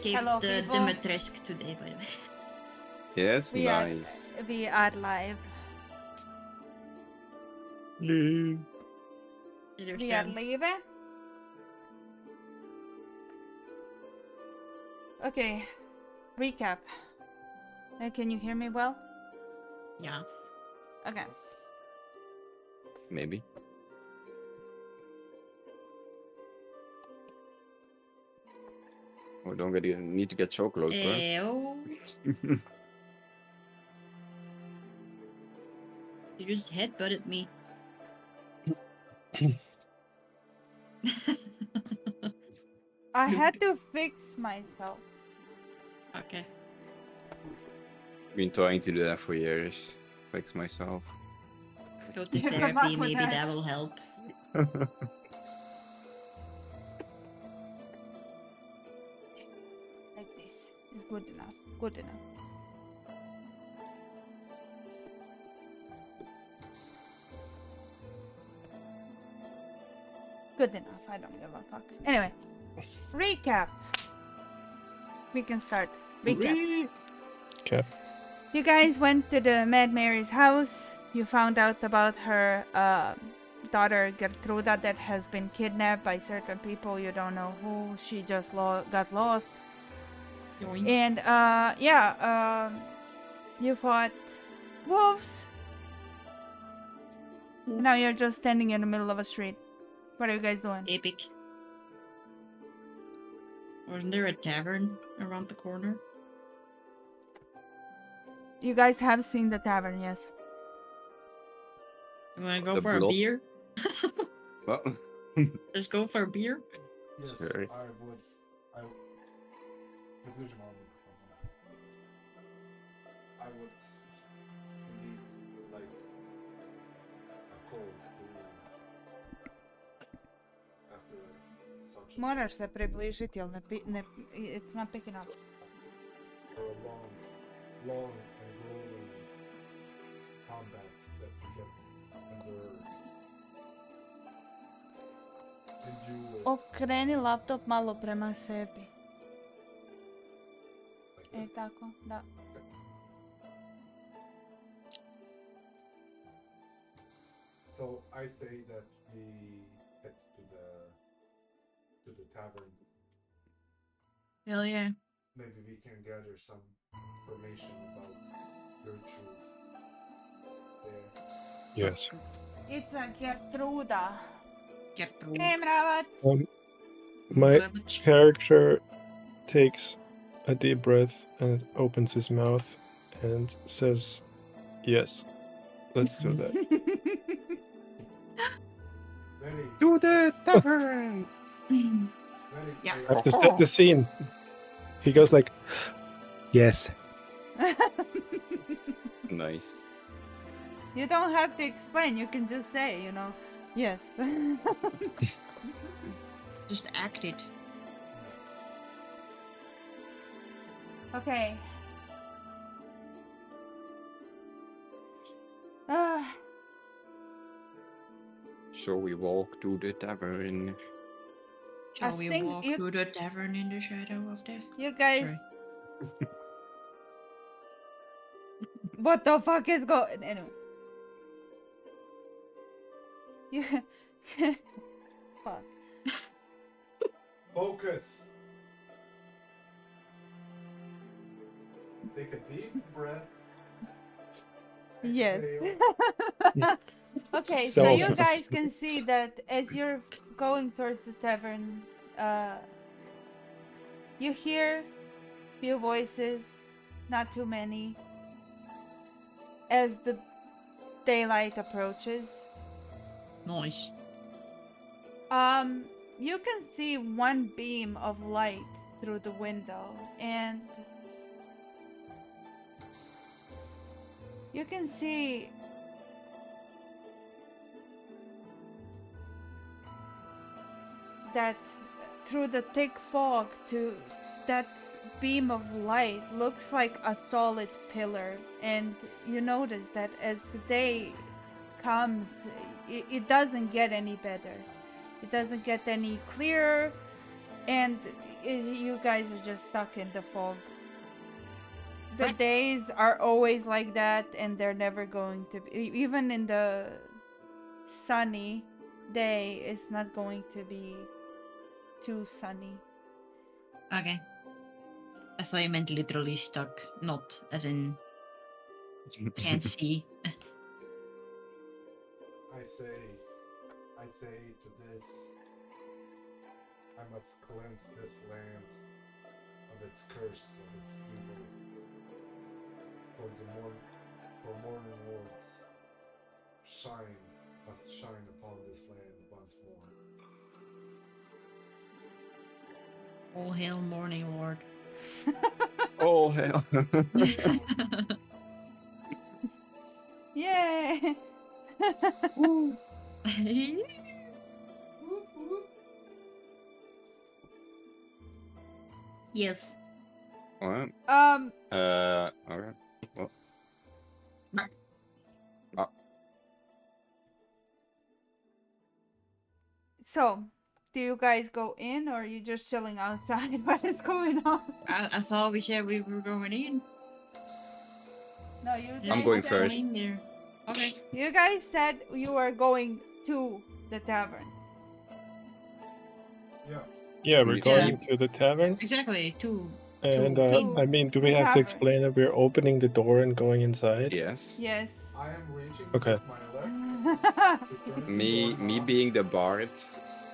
escaped Hello, the people. Dimitrescu today, by the way. Yes, We nice. We are live. Leave. We are live. Okay, recap. Can you hear me well? Yeah. Okay. Maybe. Oh, don't need to get so close, bro. Ew. You just headbutted me. I had to fix myself. Okay. Been trying to do that for years. Fix myself. Go to Good therapy, luck with maybe that. that will help. Like this is good enough. Good enough. Good enough. I don't give a fuck. Anyway, recap. We can start. Recap. Okay. You guys went to the Mad Mary's house. You found out about her daughter Gertruda that has been kidnapped by certain people. You don't know who. She just got lost. Yoink. And you fought wolves. Now you're just standing in the middle of a street. What are you guys doing? Epic. Wasn't there a tavern around the corner? You guys have seen the tavern, yes. You wanna go The for a blood. beer? Well, Just go for a beer? Yes, Sure. I would. Podróż mam mikrofon. I would need like a code to after such Moraš se približiti, ali it's not picking up. for a long and grueling combat that forget endure. Endure Okreni laptop malo prema sebi. like this. Tako, da. So I say that we head to the tavern. Hell yeah. Maybe we can gather some information about Gertrude there. Yes. It's a Gertruda. Gertrude. Hey, mravac. My Babbage. character takes a deep breath and opens his mouth and says, "Yes, let's do that." Very, to the tavern. very. Yeah. I have to set the scene. He goes like, "Yes." Nice. You don't have to explain, you can just say, yes. Just act it. Okay. So we walk to the tavern. Shall we think walk you- to the tavern in the shadow of death? You guys, Sorry. what the fuck is going? Anyway, you, fuck. Focus. Take a deep breath. Yes. Exhale. Okay, so So- you guys can see that as you're going towards the tavern, you hear few voices, not too many, as the daylight approaches. Nice. You can see one beam of light through the window, and you can see that through the thick fog to that beam of light looks like a solid pillar, and you notice that as the day comes, it doesn't get any better. It doesn't get any clearer, and you guys are just stuck in the fog. The Right. days are always like that, and they're never going to be. Even in the sunny day, it's not going to be too sunny. Okay. I thought you meant literally stuck, not as in can't see. I say to this, I must cleanse this land of its curse, of its evil. For morning lords, shine must shine upon this land once more. All hail morning lord. Oh hell. Yay! Yes. Alright. Okay. Well, So, do you guys go in, or are you just chilling outside? What is going on? I thought we said we were going in. No, you There's guys going said- nothing first. in there. Okay. You guys said you were going to the tavern. Yeah. Yeah, we're Yeah. going to the tavern. Exactly. Two. And To I mean, do we the have to tavern. explain that we're opening the door and going inside? yes. Yes. I am reaching Okay. with my left to turn the Me doorknob. being the bard,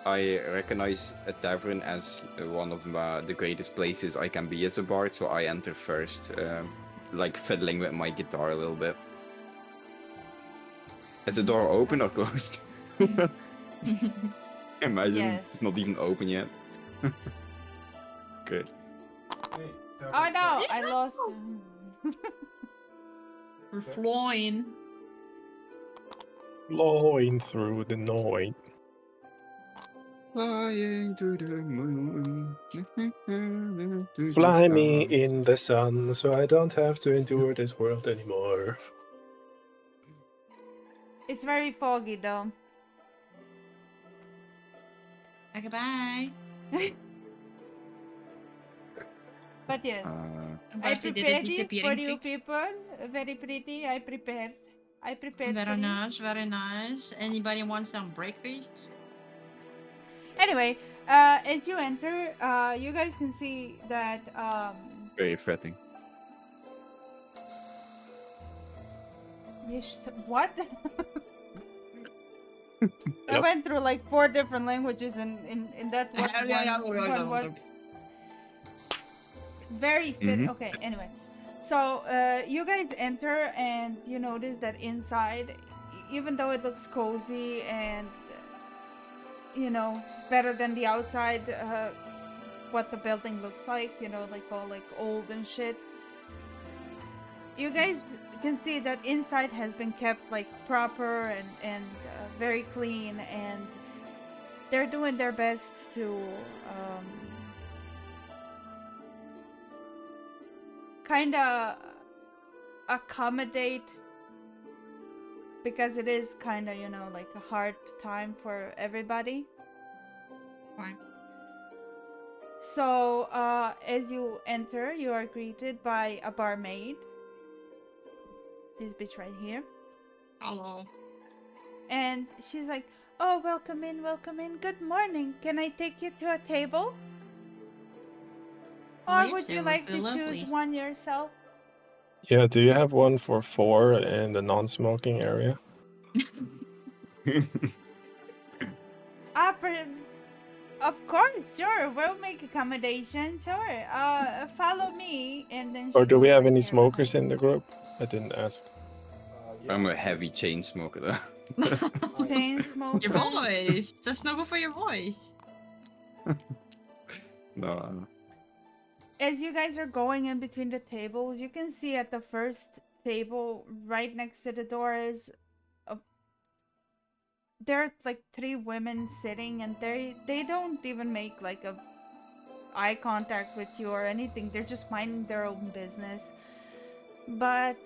I recognize a tavern as one of the greatest places I can be as a bard, so I enter first, like fiddling with my guitar a little bit. Is the door open or closed? Imagine Yes. it's not even open yet. Good. Hey, Oh tavern no, staff. I lost. We're flying. Blowing through the night. Flying to the moon. Fly me in the sun so I don't have to endure this world anymore. It's very foggy though. Okay, bye. But yes, I Barty did a prepared this for disappearing you trick. people. Very pretty. I prepared for Very you. nice, very nice. Anybody wants some breakfast? Anyway, as you enter, you guys can see that Very fretting. what? I went through like 4 different languages in that one word. Very fit. Mhm. Okay, anyway. So, you guys enter and you notice that inside, even though it looks cozy and, you know, better than the outside, what the building looks like, you know, like all like old and shit. You guys can see that inside has been kept like proper and very clean, and they're doing their best to kind of accommodate, because it is kind of, you know, like a hard time for everybody. Fine. So as you enter, you are greeted by a barmaid, this bitch right here, Hello. and she's like, oh, welcome in, good morning, can I take you to a table? Oh, Or yes, would that you would like be to lovely. choose one yourself? Yeah, do you have one for 4 in the non-smoking area? Of course, sure. We'll make accommodations. Sure. Follow me, and then. Or she do we goes have right any there smokers behind in the group? I didn't ask. I'm a Yes, heavy yes. chain smoker though. you. Chain smoker. Your voice. That's not good for your voice. No. As you guys are going in between the tables, you can see at the first table, right next to the door, is there are like 3 women sitting, and they don't even make like a eye contact with you or anything. They're just minding their own business. But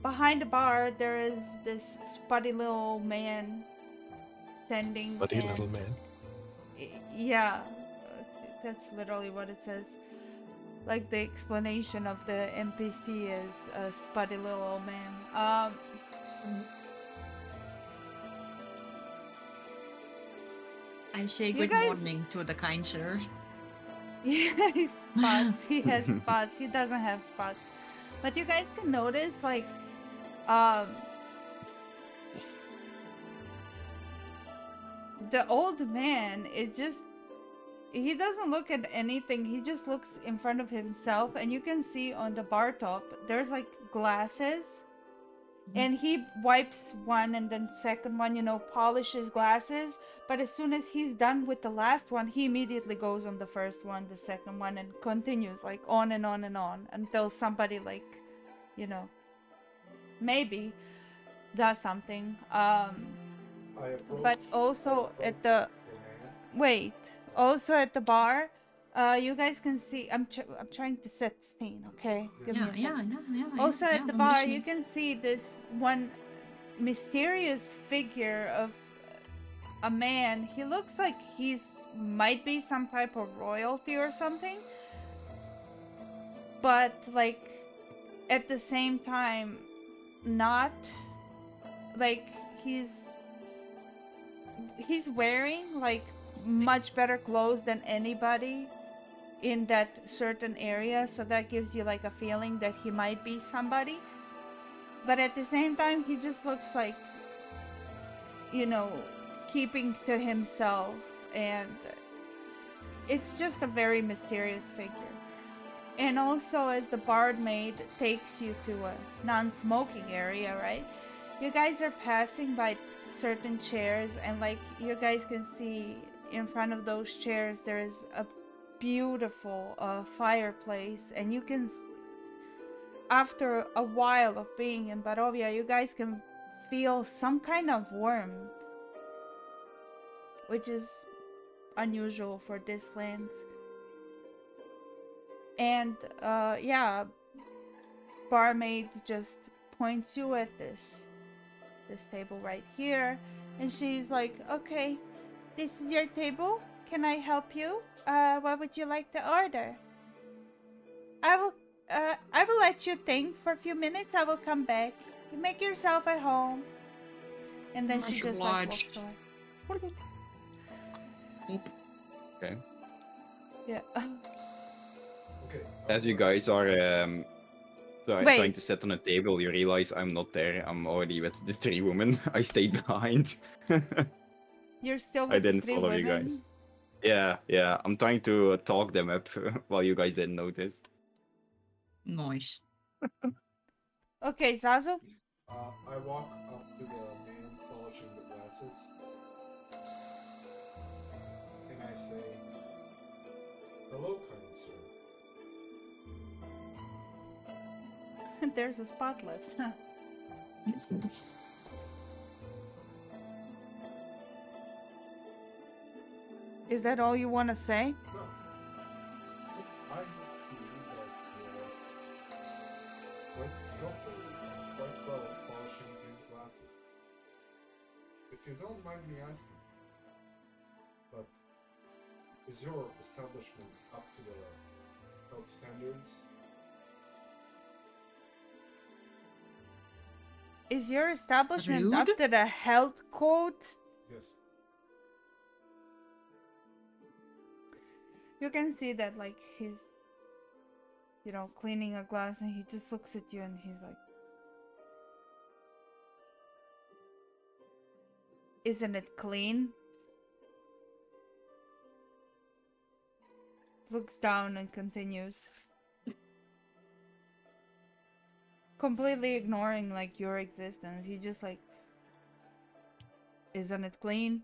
behind the bar, there is this spotty little man tending. Buddy and- little man. Yeah, That's literally what it says. Like the explanation of the NPC is a spotty little old man. I say You good guys- morning to the kind sir. Yeah, he spots. He has spots. He doesn't have spots. But you guys can notice, like, the old man is just, he doesn't look at anything. He just looks in front of himself, and you can see on the bar top there's like glasses, and he wipes one and then second one, you know, polishes glasses. But as soon as he's done with the last one, he immediately goes on the first one, the second one, and continues like on and on and on until somebody, like, you know, maybe does something. I approach. But also I at the man. also at the bar, you guys can see. I'm trying to set the scene. Okay, give me a Yeah, second. yeah. Also yeah, at the I'm bar, listening. you can see this one mysterious figure of a man. He looks like might be some type of royalty or something, but like at the same time not. Like he's wearing like much better clothes than anybody in that certain area, so that gives you like a feeling that he might be somebody. But at the same time, he just looks like, you know, keeping to himself, and it's just a very mysterious figure. And also, as the barmaid takes you to a non-smoking area, right? You guys are passing by certain chairs, and like you guys can see in front of those chairs, there is a beautiful fireplace, and you can, after a while of being in Barovia, you guys can feel some kind of warmth, which is unusual for this land. And yeah, barmaid just points you at this table right here, and she's like, okay, this is your table, can I help you? What would you like to order? I will let you think for a few minutes. I will come back. You make yourself at home. And then she Much just like obliged. walks away. Okay. Yeah. Okay. As you guys are Wait. trying to sit on a table, you realize I'm not there. I'm already with the three women. I stayed behind. You're still I with the didn't three follow women? you guys. Yeah. I'm trying to talk them up while you guys didn't notice. Nice. Okay, Zazu. I walk up to the man polishing the glasses, and I say, "Hello, kind sir." There's a spot left. Is that all you want to say? No. I see that you're quite skillful and quite well at polishing these glasses. If you don't mind me asking, but is your establishment up to the health standards? Is your establishment up Rude? to the health codes? Yes. You can see that, like, he's, you know, cleaning a glass, and he just looks at you and he's like, isn't it clean? Looks down and continues. Completely ignoring, like, your existence. He just like, isn't it clean?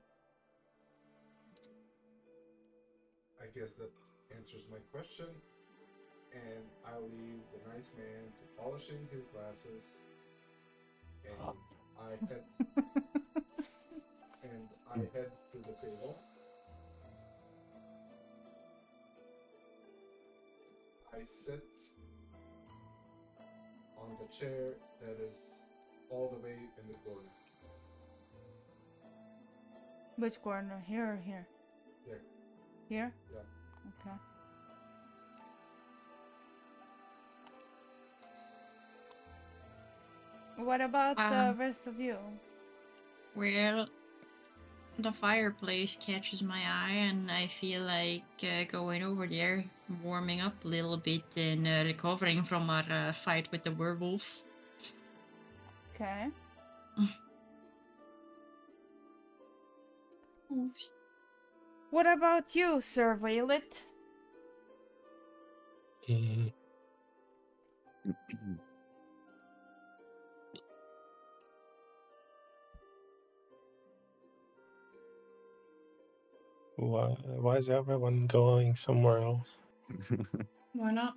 I guess that answers my question. And I'll leave the nice man to polishing his glasses. And I head to the table. I sit on the chair that is all the way in the corner. Which corner? Here or here? There. Here? Yeah. Okay. What about the rest of you? Well, the fireplace catches my eye, and I feel like going over there, warming up a little bit, and recovering from our fight with the werewolves. Okay. Oops. What about you, Sir Violet? Mm, why is everyone going somewhere else? Why not?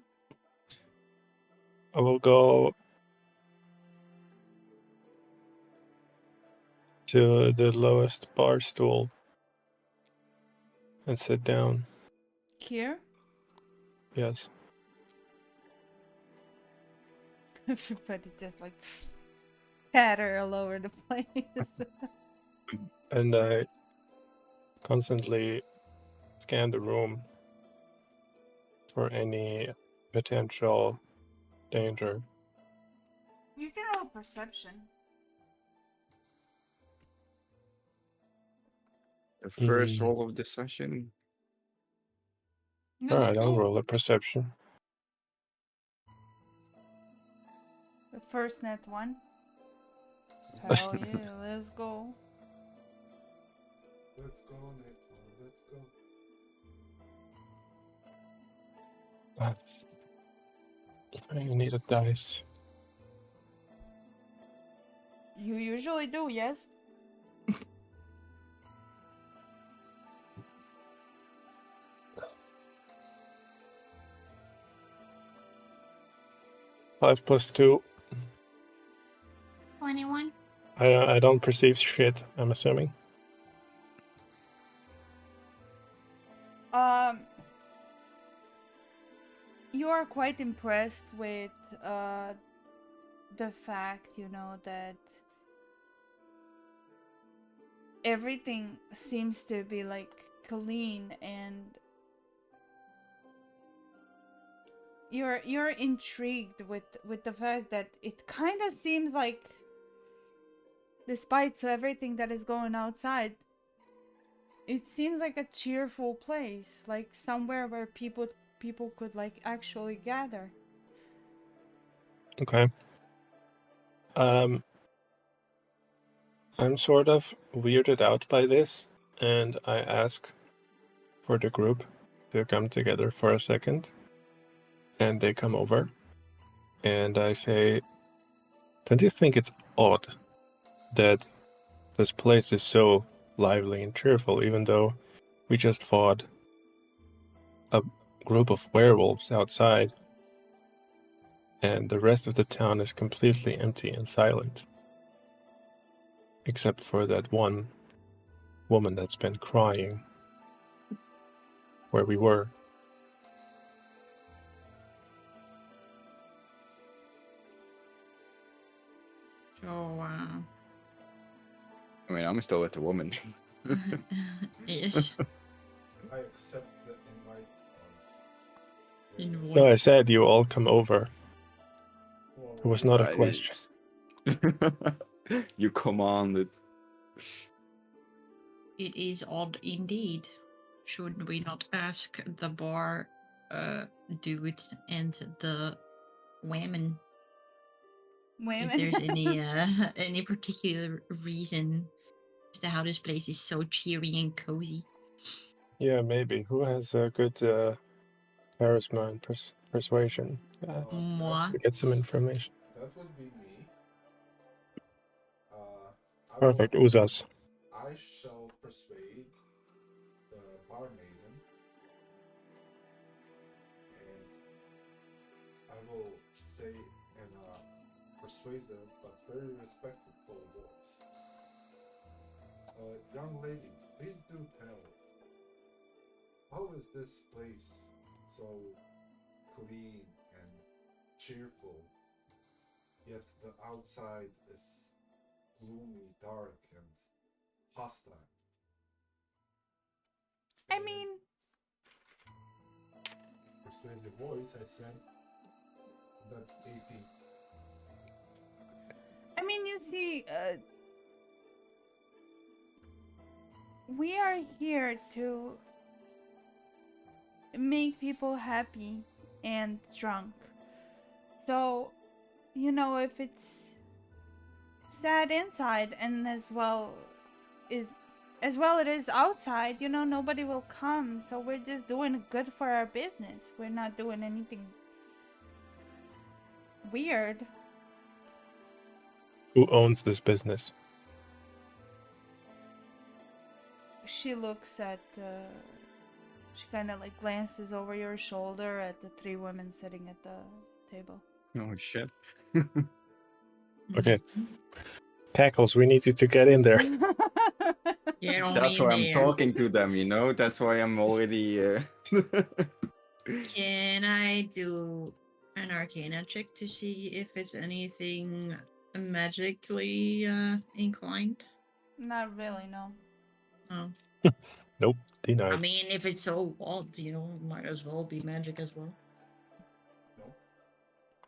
I will go to the lowest bar stool and sit down. Here? Yes. Everybody just like scatter all over the place. And I constantly scan the room for any potential danger. You can roll perception. The first Mm. roll of the session. Let's Alright, I'll go. roll a perception. The first net one. Hell yeah, let's go. Let's go, Nathan. Let's go. I need a dice. You usually do, yes? Five plus 2. 21. I don't perceive shit, I'm assuming. You are quite impressed with the fact, you know, that everything seems to be like clean, and you're intrigued with the fact that it kind of seems like, despite everything that is going outside, it seems like a cheerful place, like somewhere where people could like actually gather. Okay. I'm sort of weirded out by this, and I ask for the group to come together for a second. And they come over, and I say, don't you think it's odd that this place is so lively and cheerful, even though we just fought a group of werewolves outside, and the rest of the town is completely empty and silent, except for that one woman that's been crying where we were. So, I mean, I'm still with the woman. yes. I accept the invite of. In No, what? I said you all come over. Well, It was not a Right. question. You commanded. It is odd indeed. Should we not ask the bar dude and the women if there's any particular reason as to how this place is so cheery and cozy? Yeah, maybe. Who has a good charisma and persuasion? Moi. To get some information. That would be me. I Perfect, will, Uzas. I shall persuade the bar maiden, and I will say in a persuasive but very respectful voice. Young lady, please do tell. How is this place so clean and cheerful, yet the outside is gloomy, dark, and hostile? I mean, raise your voice, I said that's AP. I mean, you see, we are here to make people happy and drunk. So, you know, if it's sad inside and as well it is outside, you know, nobody will come. So we're just doing good for our business. We're not doing anything weird. Who owns this business? She looks at she kind of like glances over your shoulder at the three women sitting at the table. Oh shit. Okay. Tackles, we need you to get in there. Get on That's in why I'm there. talking to them, you know? That's why I'm already Can I do an Arcana check to see if it's anything magically inclined? Not really, no. Oh. Nope, I denied. mean, if it's so odd, you know, might as well be magic as well. No.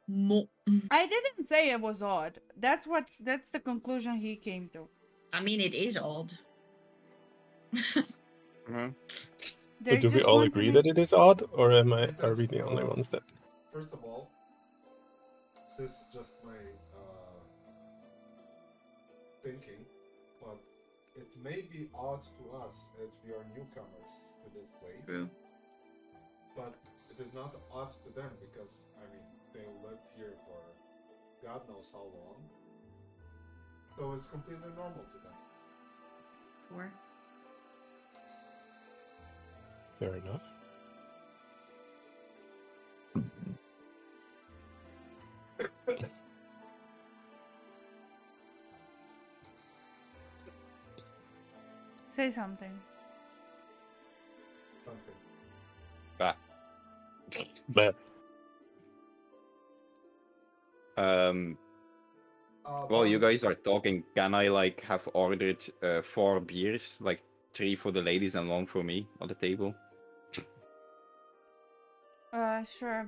No. I didn't say it was odd. That's the conclusion he came to. I mean, it is odd. Mhm. They But do we just all want to agree make- that it is odd, or are we That's, the only ones that? First of all, this is just my thinking, but it may be odd to us as we are newcomers to this place. True. But it is not odd to them because, I mean, they lived here for God knows how long. So it's completely normal to them. Sure. Fair enough. say something. Something. But Well, you Barman, guys are talking. Can I like have ordered 4 beers, like 3 for the ladies and 1 for me on the table? Sure.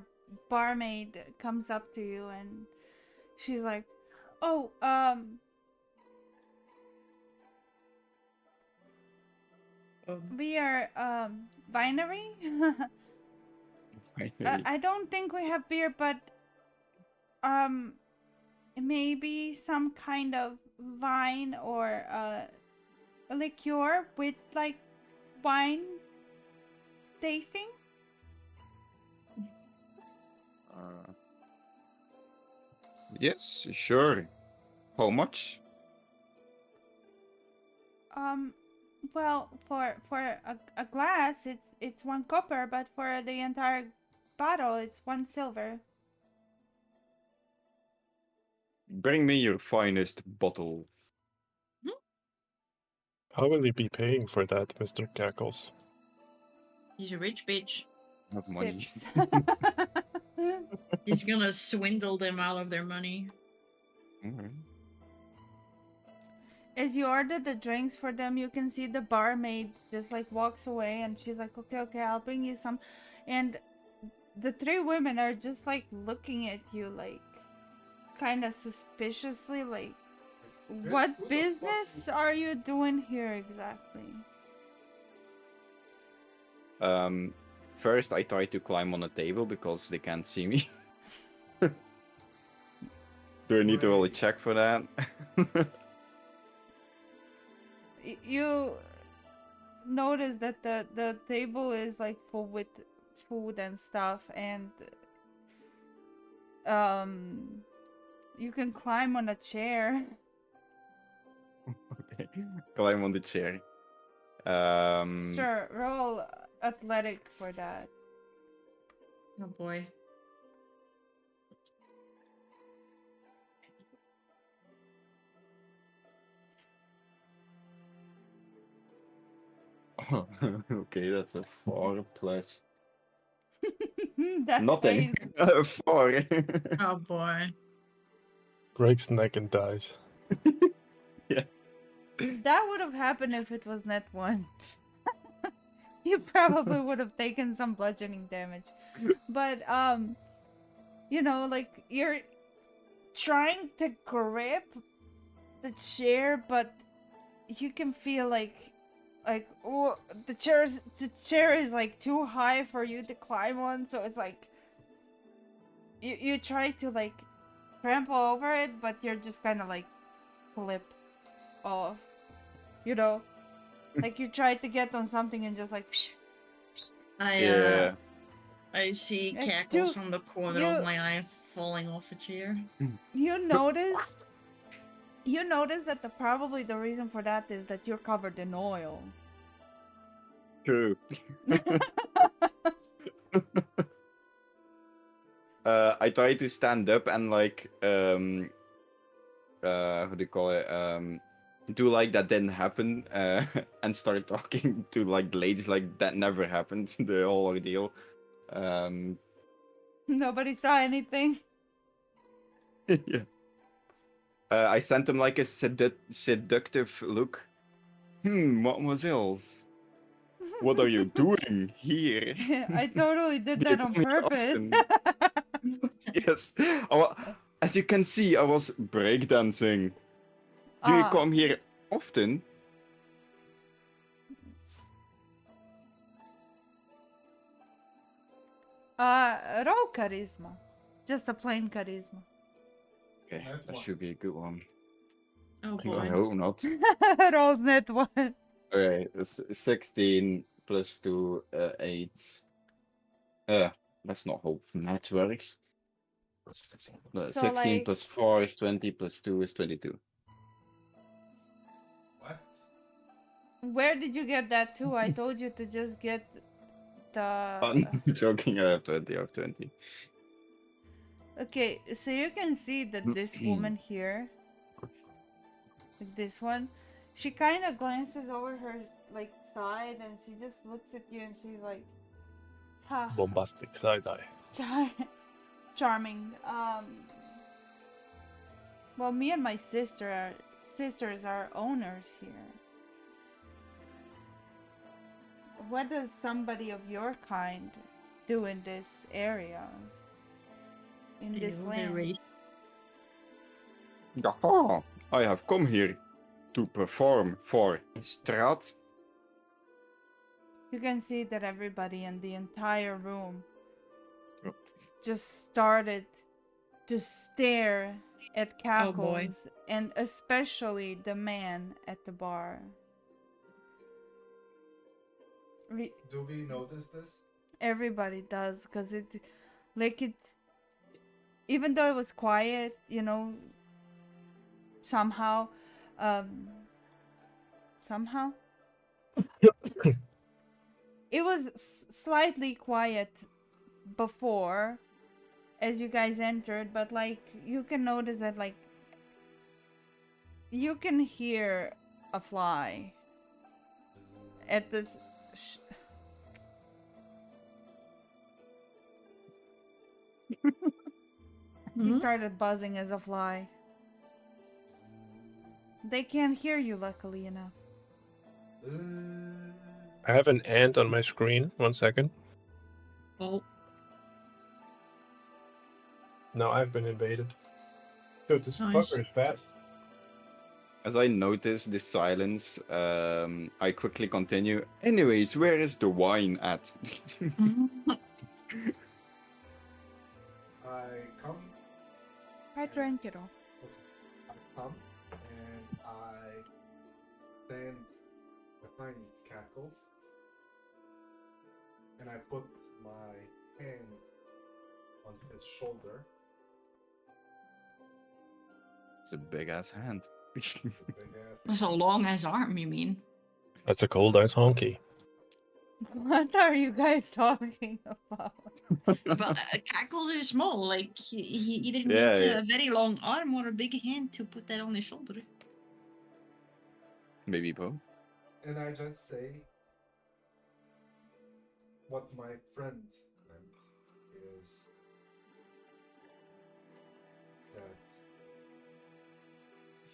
Barmaid comes up to you and she's like, "Oh, we are winery. I don't think we have beer, but maybe some kind of wine or a liqueur with like wine tasting." Yes, sure. How much? Well, for a glass, it's 1 copper, but for the entire bottle, it's 1 silver. Bring me your finest bottle. how will you be paying for that, Mr. Cackles? He's a rich bitch. Not money. Pips. He's gonna swindle them out of their money. Alright. As you order the drinks for them, you can see the barmaid just like walks away and she's like, okay, I'll bring you some. And the 3 women are just like looking at you like kind of suspiciously, like, "Bitch, what who the fuck business are you doing here exactly? First I try to climb on a table because they can't see me. Do I need to roll a Right. check for that? You notice that the table is like full with food and stuff, and you can climb on a chair. Okay. Climb on the chair. Sure, roll athletic for that. Oh boy. Okay, that's a 4 plus That nothing. pays. 4. Oh boy. Breaks neck and dies. That would have happened if it was net 1. You probably would have taken some bludgeoning damage. But you know, like you're trying to grip the chair, but you can feel like oh, the chair is like too high for you to climb on, so it's like you try to like trample over it, but you're just kind of like flip off, you know, like you try to get on something and just like Yeah. I see Like, cackles dude, from the corner you- of my eye falling off a chair. you notice that probably the reason for that is that you're covered in oil. True. I try to stand up and like what do you call it? Do like that didn't happen, and start talking to like the ladies like that never happened, the whole ordeal. Nobody saw anything. Yeah. I sent him like a seductive look. Mademoiselles, what are you doing here? I totally did Do you that on come here purpose. often? Yes. As you can see, I was breakdancing. Do you come here often? Roll charisma. Just a plain charisma. Okay, Net that one. should be a good one. Oh I boy. hope not. Rolls net one. Okay, it's 16 plus 2, 8. That's not how math works. No, So, 16 like- plus 4 is 20, plus 2 is 22. What? Where did you get that too? I told you to just get the. I'm joking, I have 20, I have 20. Okay, so you can see that this woman here, like this one, she kind of glances over her like side and she just looks at you and she's like, "Ha, Bombastic side eye. charming." Well, me and my sisters are owners here. What does somebody of your kind do in this area? In this Ew, land? Harry. Aha! I have come here to perform for Straat. You can see that everybody in the entire room Oh. just started to stare at Oh, boy. Cackles, and especially the man at the bar. Do we notice this? Everybody does, because even though it was quiet, you know, somehow it was slightly quiet before as you guys entered, but like you can notice that like you can hear a fly at this he started buzzing as a fly. They can't hear you, luckily enough. I have an ant on my screen. 1 second. Oh, No, I've been invaded. Dude, this Nice. fucker is fast. As I notice the silence, I quickly continue. Anyways, where is the wine at? I come. I drank it all. Okay. I come and I stand behind Cackles, and I put my hand on his shoulder. It's a big ass hand. It's a big ass. that's a long ass arm, you mean? That's a cold ice honky. What are you guys talking about? But Cackles is small. Like he either needs Yeah. a very long arm or a big hand to put that on his shoulder. Maybe both. And I just say what my friend meant is that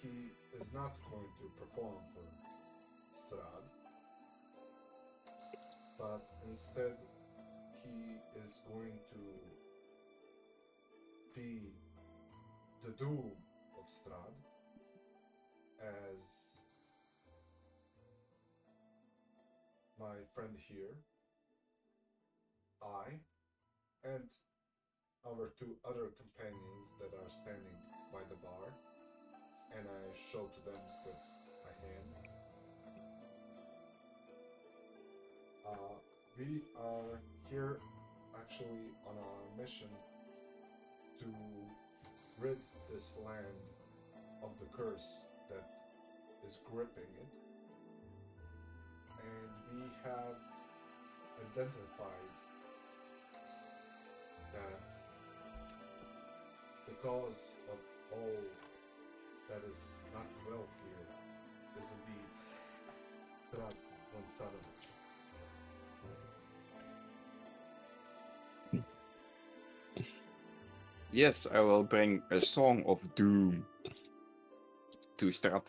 he is not going to perform for Strad, but instead he is going to be the doom of Strad, as my friend here, I, and our two other companions that are standing by the bar, and I show to them with my hand. We are here actually on a mission to rid this land of the curse that is gripping it. And we have identified that the cause of all that is not well here is indeed Strad Gonzalez. Yes, I will bring a song of doom to Strad.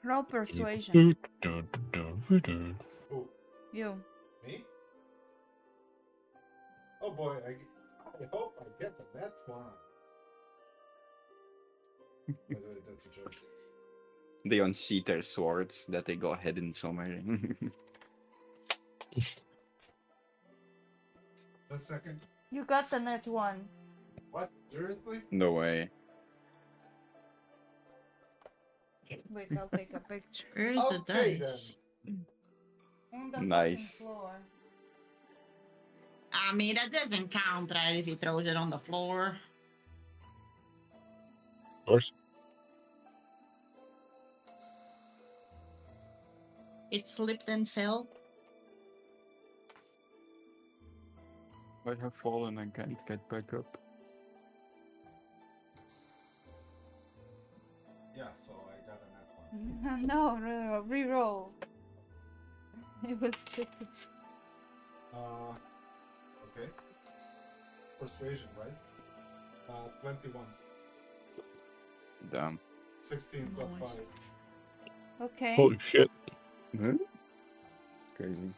Roll persuasion. Who? You. Me? Oh boy, I hope I get the net one. By the way, that's a joke. They unsheath their swords that they got hidden somewhere. A second. You got the net one. What? Seriously? No way. Wait, I'll take a picture. Where's the Okay, dice? On the Nice. fucking floor. I mean, that doesn't count, right? If he throws it on the floor. Of course. It slipped and fell. I have fallen and can't get back up. Yeah, so I got a net one. No, reroll. It was just Okay. Persuasion, right? 21. Damn. 16 plus Nice. 5. okay. Holy shit. Huh? Crazy.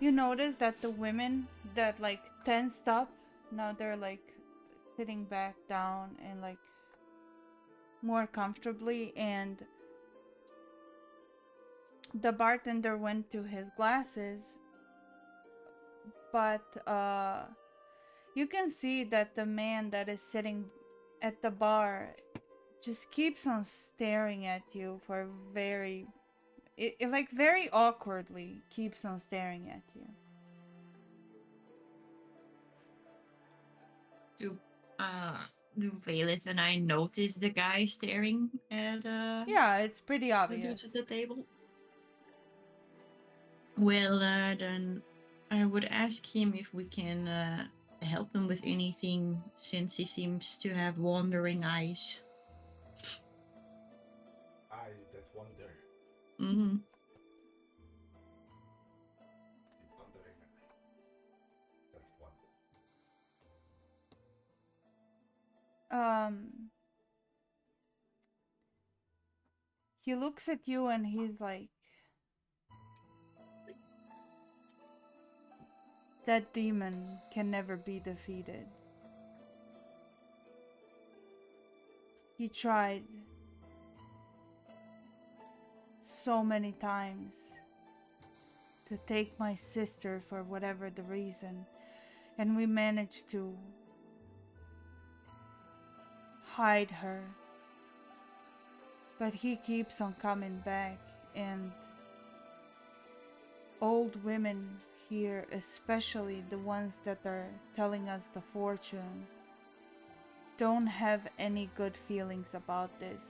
You notice that the women that like tensed up, now they're like sitting back down and like more comfortably, and the bartender went to his glasses, but you can see that the man that is sitting at the bar just keeps on staring at you for very like very awkwardly keeps on staring at you. Do Valith and I notice the guy staring at Yeah, it's pretty the obvious. dudes at the table? Well, then I would ask him if we can help him with anything, since he seems to have wandering eyes. Eyes that wonder. Mm-hmm. Wondering eye. That wonder. He looks at you and he's like, that demon can never be defeated. He tried so many times to take my sister for whatever the reason, and we managed to hide her. But he keeps on coming back, and old women here, especially the ones that are telling us the fortune, don't have any good feelings about this.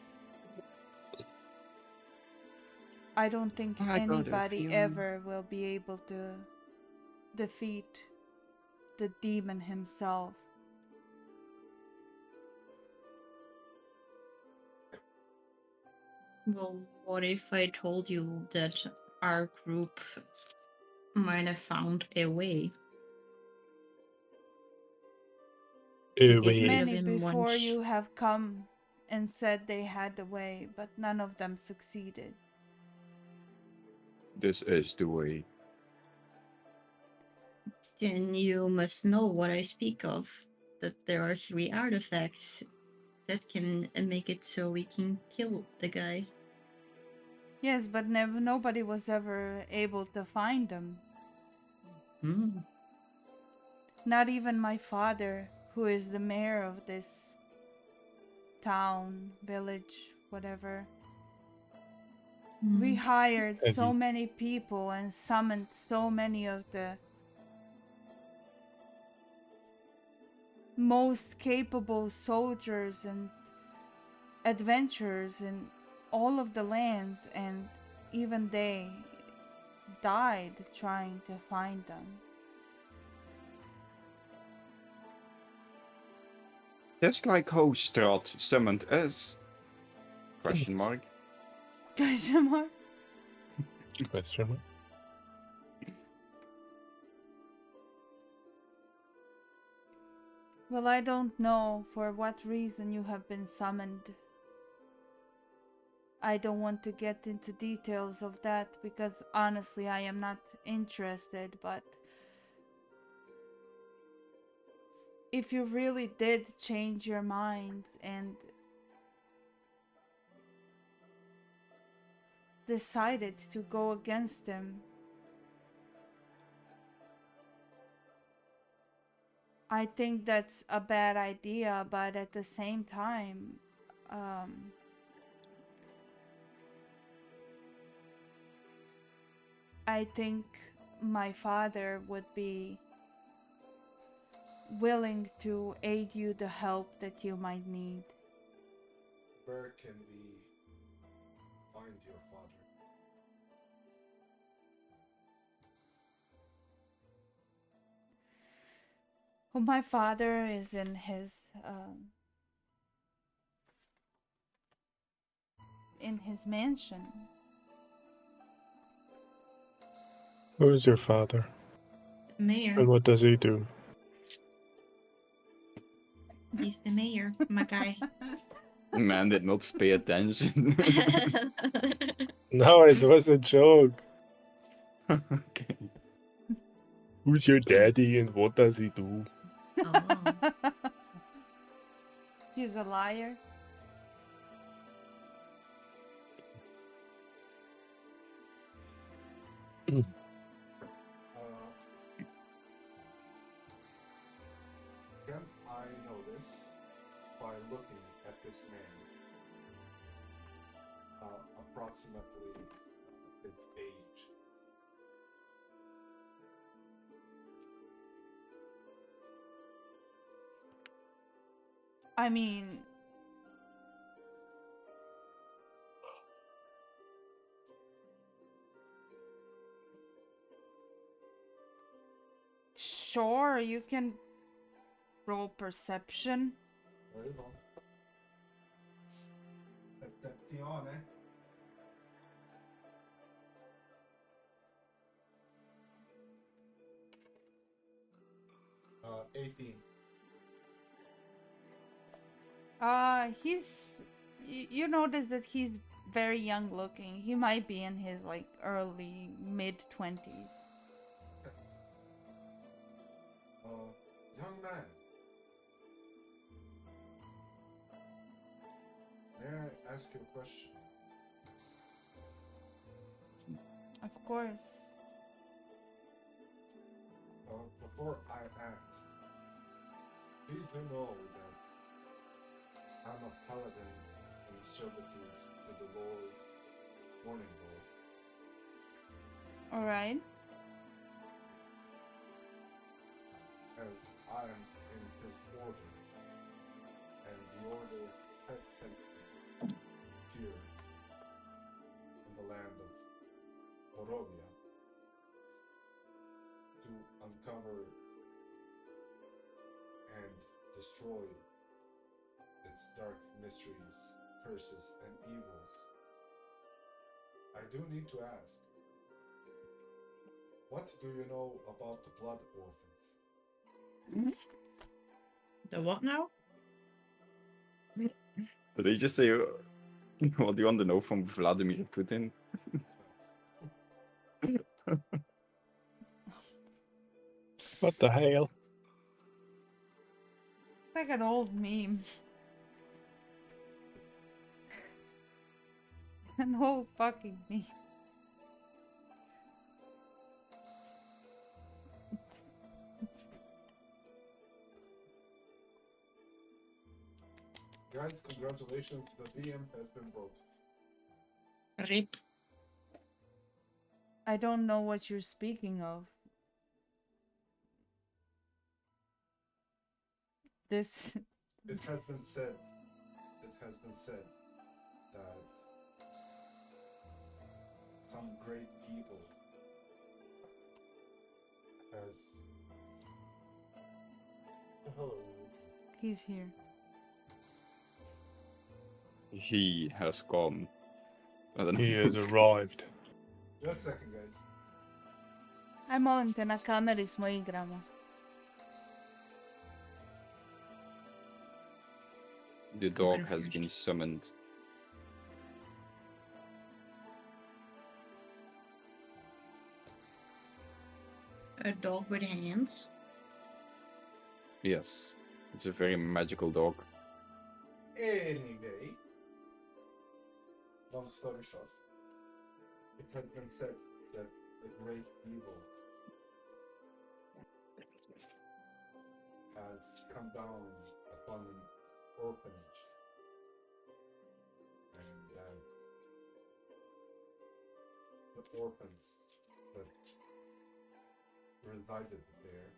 I don't think I got a anybody feeling. ever will be able to defeat the demon himself. Well, what if I told you that our group might have found a way? It might have Many been before once. you have come and said they had a way, but none of them succeeded. This is the way. Then you must know what I speak of. That there are 3 artifacts that can make it so we can kill the guy. Yes, but nobody was ever able to find them. Hmm. Not even my father, who is the mayor of this town, village, whatever. We hired As so he- many people and summoned so many of the most capable soldiers and adventurers in all of the lands, and even they died trying to find them. Just like how Strahd summoned us? Question mark. Question mark? Question mark. Well, I don't know for what reason you have been summoned. I don't want to get into details of that because honestly I am not interested, but if you really did change your mind and decided to go against them, I think that's a bad idea, but at the same time, I think my father would be willing to aid you the help that you might need. Where can we find your father? Well, my father is in his mansion. Who is your father? Mayor. And what does he do? He's the mayor, my guy. Man did not pay attention. No, it was a joke. Okay. Who's your daddy and what does he do? Oh. He's a liar. Can I know this by looking at this man? Approximately his age. I mean, sure, you can roll perception. Very well. Attenzione. 18. You notice that he's very young looking. He might be in his like early mid 20s. Young man. May I ask you a question? Of course. Before I ask, please do know that I'm a paladin in servitude to the Lord Morninghold. Alright. As I am in his order, and the order had sent me here in the land of Morovia to uncover and destroy its dark mysteries, curses, and evils. I do need to ask, what do you know about the Blood Orphans? The what now? Did I just say what do you want to know from Vladimir Putin? What the hell? Like an old meme. An old fucking meme. Guys, congratulations, the DM has been broken. Rip. I don't know what you're speaking of. This. It has been said that some great evil has. Hello. He's here. He has come. I don't know. He has arrived. Just a second, guys. Aj molim te, na kameri smo igramo. The dog has been summoned. A dog with hands. Yes, it's a very magical dog. Anyway, long story short, it has been said that the great evil has come down upon an orphanage, and the orphans that resided there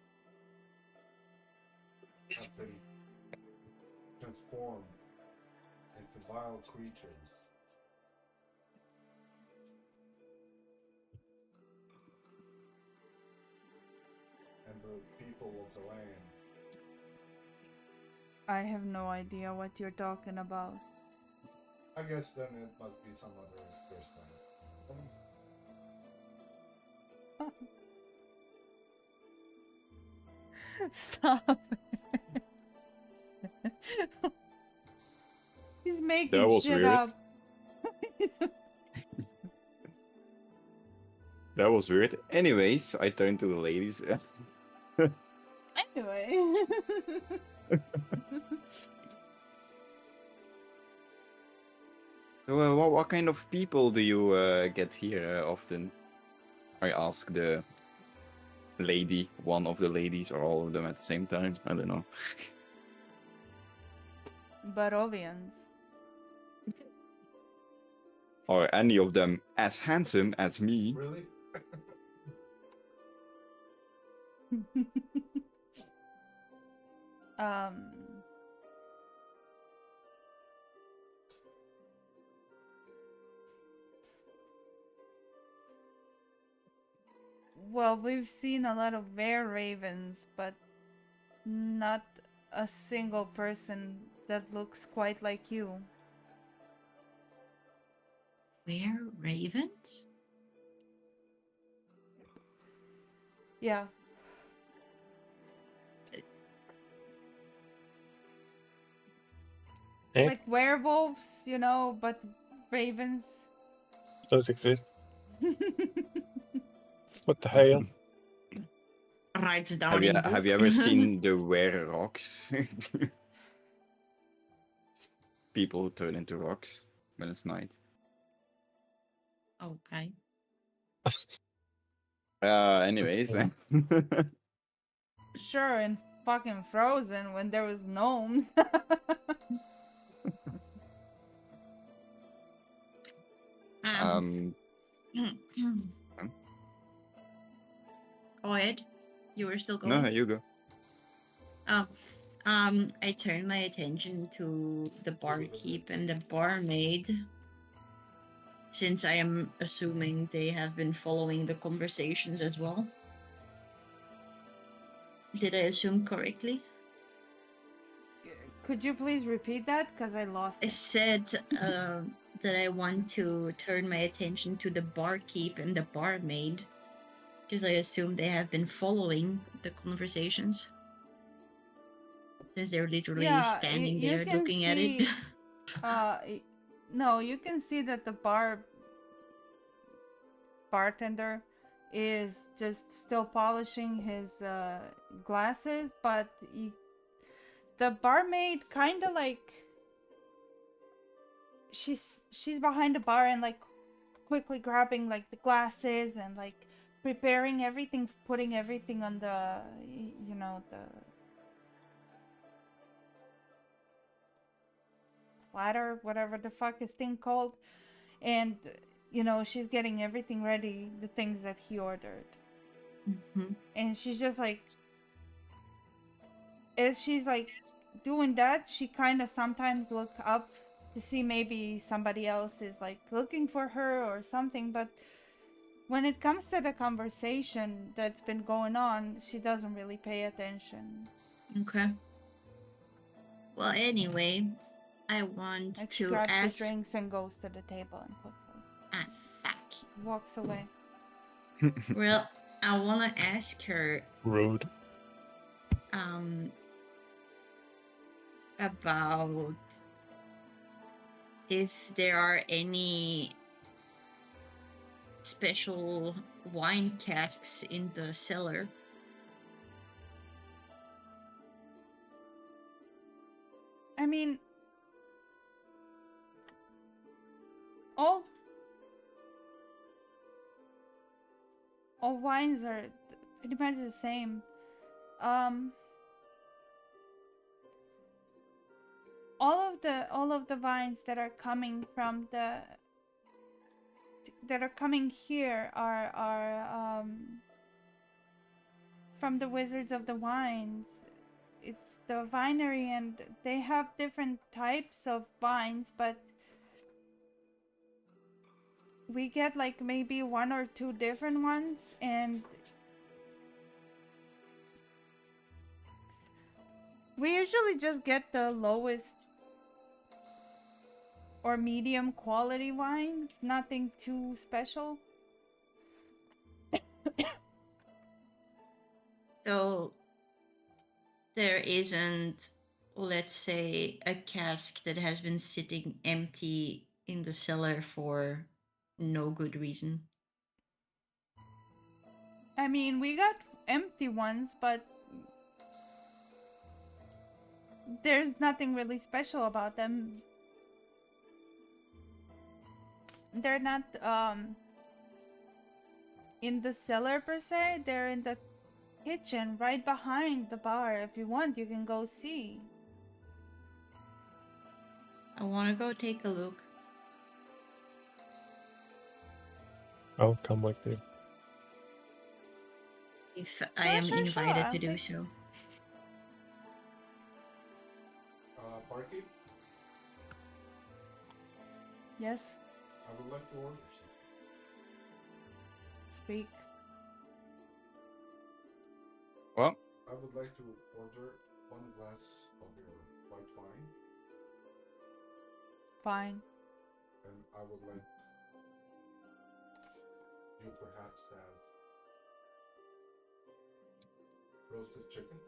have been transformed into vile creatures. And the people of the land. I have no idea what you're talking about. I guess then it must be some other person. Stop. He's making That was shit weird. up. That was weird. Anyways, I turn to the ladies. Anyway. Well, what kind of people do you get here often? I ask the lady, one of the ladies, or all of them at the same time. I don't know. Barovians. Or any of them as handsome as me. Really? um. Well, we've seen a lot of bear ravens, but not a single person that looks quite like you. Where ravens? Yeah. Eh? Like werewolves, you know, but ravens. Does exist. What the hell? Writes down Have you, in have you book. ever seen the were rocks? People who turn into rocks when it's night. Okay. Anyways. funny. Sure, in fucking Frozen when there was gnomes. Go ahead. You were still going? No, you go. I turn my attention to the barkeep and the barmaid, since I am assuming they have been following the conversations as well. Did I assume correctly? Could you please repeat that? Because I lost I it. said that I want to turn my attention to the barkeep and the barmaid, because I assume they have been following the conversations. Since they're literally standing you there can looking at it. see, no, you can see that the bartender is just still polishing his glasses, but the barmaid kind of like she's behind the bar and like quickly grabbing like the glasses and like preparing everything, putting everything on the the platter, whatever the fuck is thing called, and she's getting everything ready, the things that he ordered. And she's just like, as she's like doing that, she kind of sometimes look up to see maybe somebody else is like looking for her or something, but when it comes to the conversation that's been going on, she doesn't really pay attention. Okay. Well, anyway, I want Like she to grabs ask. the drinks and goes to the table and puts them. Ah, fuck. Walks away. Well, I want to ask her. Rude. About if there are any special wine casks in the cellar. I mean, all wines are pretty much the same. All of the vines that are coming from here are from the Wizards of the Wines. It's the winery, and they have different types of vines, but we get like maybe 1 or 2 different ones, and we usually just get the lowest or medium quality wines, nothing too special. So there isn't, let's say, a cask that has been sitting empty in the cellar for no good reason. I mean, we got empty ones, but there's nothing really special about them. They're not in the cellar per se, they're in the kitchen right behind the bar. If you want, you can go see. I want to go take a look. I'll come with you. If I am Sure, invited I'll to do take so. Barkeep, Yes, I would like to order something. speak. Well, I would like to order 1 glass of your white wine, Fine. and I would like you perhaps have roasted chicken.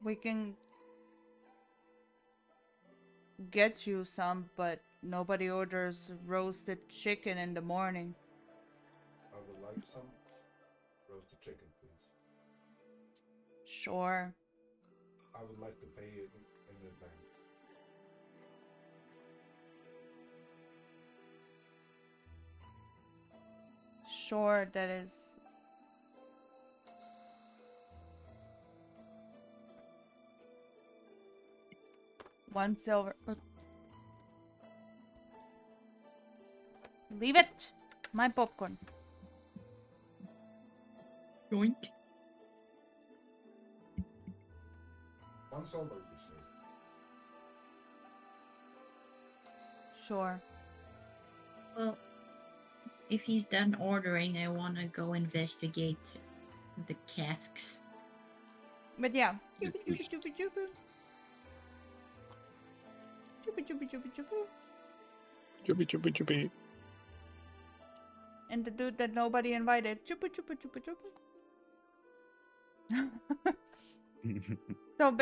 We can get you some, but nobody orders roasted chicken in the morning. I would like some roasted chicken, please. Sure. I would like to pay it in advance. Sure, that is. One silver. Leave it! My popcorn. Yoink. 1 silver, you say? Sure. Well, if he's done ordering, I want to go investigate the casks. But yeah. You Chupa, push. chupa, chupa, chupa. Chupa, chupa, chupa, chupa. Choopy choopy choopy. And the dude that nobody invited. Chupa, chupa, chupa, chupa. So,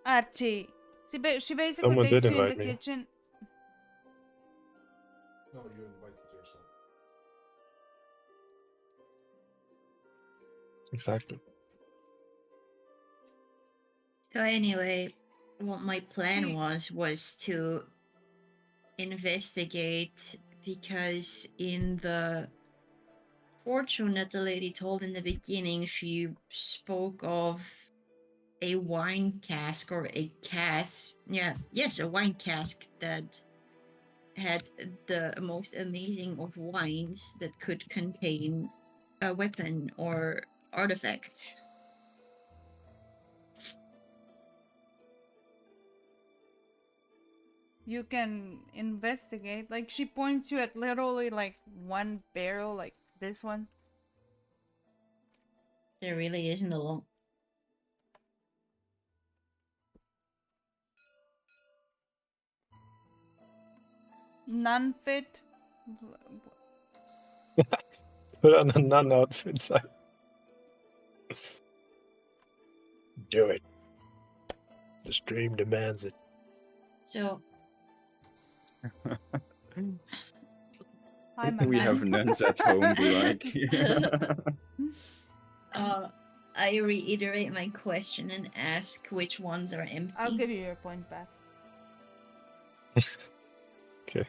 Archie. She basically Someone takes did you in the invite me. kitchen. No, you invited yourself. Exactly. So anyway, what my plan was to investigate, because in the fortune that the lady told in the beginning, she spoke of a wine cask or a cask. Yes, a wine cask that had the most amazing of wines that could contain a weapon or artifact. You can investigate. Like, she points you at literally like one barrel, like this one. There really isn't a lot. None fit. Put on a nun outfit side. Do it. The stream demands it. So Hi, my We man. have nuns at home, be like. I reiterate my question and ask which ones are empty. I'll give you your point back. Okay.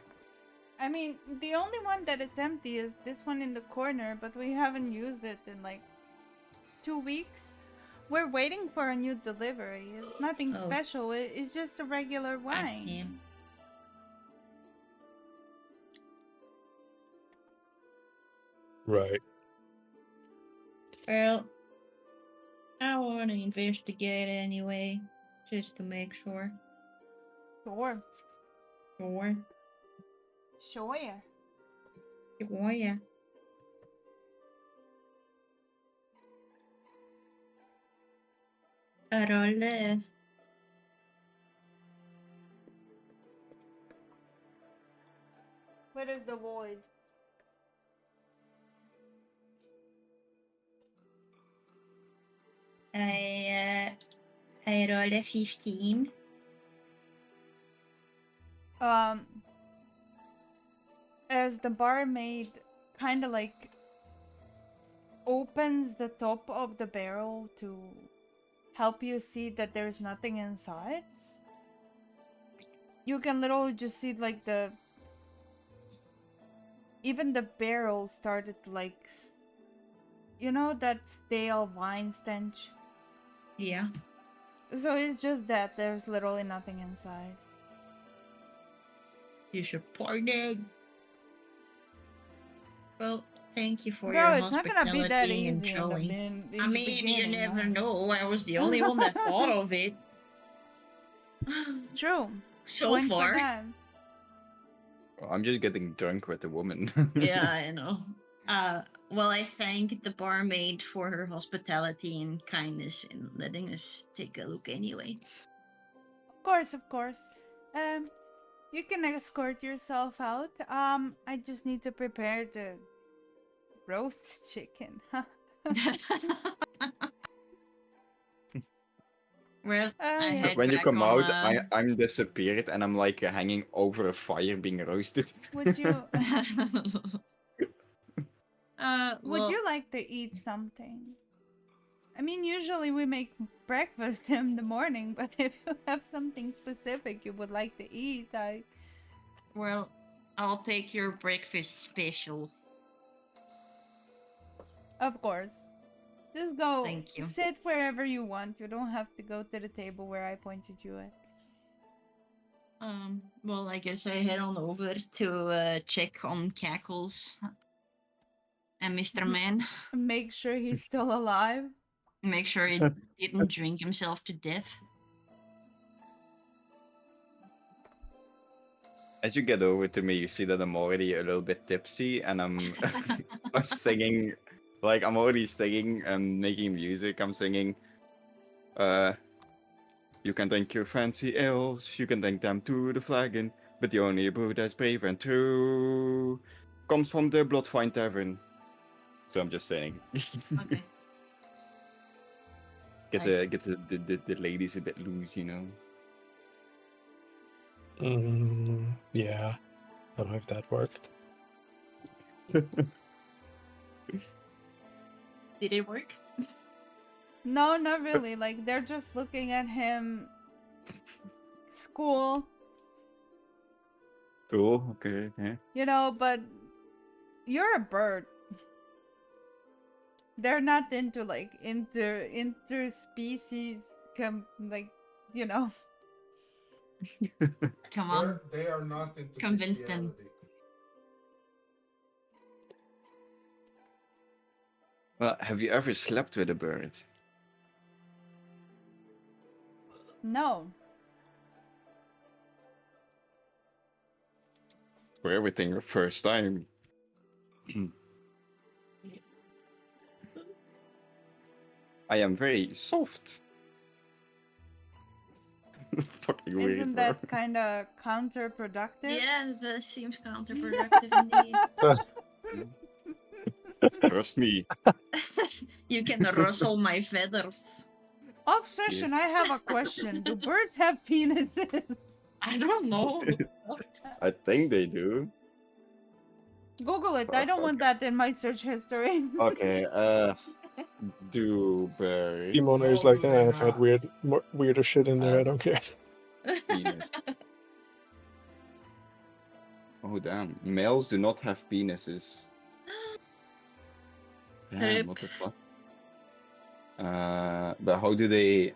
I mean, the only one that is empty is this one in the corner, but we haven't used it in like 2 weeks. We're waiting for a new delivery. It's nothing special. It's just a regular wine. Damn. Right. Well, I want to investigate anyway, just to make sure. Sure. Sure. Sure. Sure, yeah. Rolle. Where is the void? I roll a 15. As the barmaid kind of like opens the top of the barrel to help you see that there's nothing inside, you can literally just see like even the barrel started to like, you know, that stale wine stench. Yeah. So it's just that there's literally nothing inside. Disappointed. Well, thank you for Bro, your it's not gonna be that hospitality easy and showing. in I the mean, you beginning, never no. know. I was the only one that thought of it. True. So Point for far. that. I'm just getting drunk with the woman. Yeah, I know. Well, I thank the barmaid for her hospitality and kindness in letting us take a look anyway. Of course, of course. You can escort yourself out. I just need to prepare the roast chicken. Well, I yeah. head When you back come on, out, I'm disappeared and I'm like hanging over a fire being roasted. Would you well, would you like to eat something? I mean, usually we make breakfast in the morning, but if you have something specific you would like to eat, Well, I'll take your breakfast special. Of course. Just go. Thank you. Sit wherever you want. You don't have to go to the table where I pointed you at. Well, I guess I head on over to check on Cackles and Mr. Man. Make sure he's still alive. Make sure he didn't drink himself to death. As you get over to me, you see that I'm already a little bit tipsy and I'm singing. Like, I'm already singing and making music. I'm singing, you can drink your fancy ales, you can drink them to the flagon, but the only brew that's brave and true comes from the Bloodfine Tavern. So I'm just saying. Okay. Get Nice. the ladies a bit loose, you know. Yeah. I don't know if that worked. Did it work? No, not really. Like, they're just looking at him. School, Cool. Okay. Okay. you know, but you're a bird. They're not into like interspecies like, you know. Come on. They are not into Convince them. bestiality. Well, have you ever slept with a bird? No. For everything, your first time. I am very soft. Fucking weird, Isn't bro. that kind of counterproductive? Yeah, that seems counterproductive indeed. Trust me. You can rustle my feathers. Obsession, Yes. I have a question. Do birds have penises? I don't know. I think they do. Google it. Oh, I don't want okay. that in my search history. Okay, do birds Simona is No, like, do they I've had not? weirder shit in there. I don't care. penis? Oh damn, males do not have penises. Damn, Rip. what the fuck? But how do they?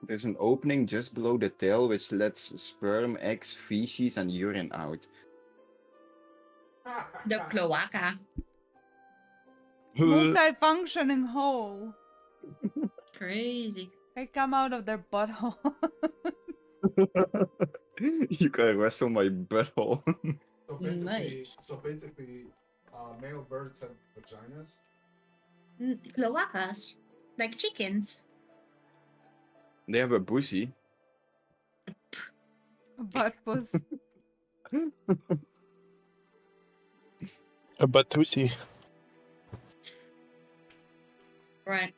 There's an opening just below the tail which lets sperm, eggs, feces, and urine out. The cloaca. Multifunctioning hole. Crazy. They come out of their butthole. You can wrestle my butthole. Nice. So basically, male birds have vaginas. Cloacas. Like chickens. They have a pussy. Butt puss. A Batusi. Right.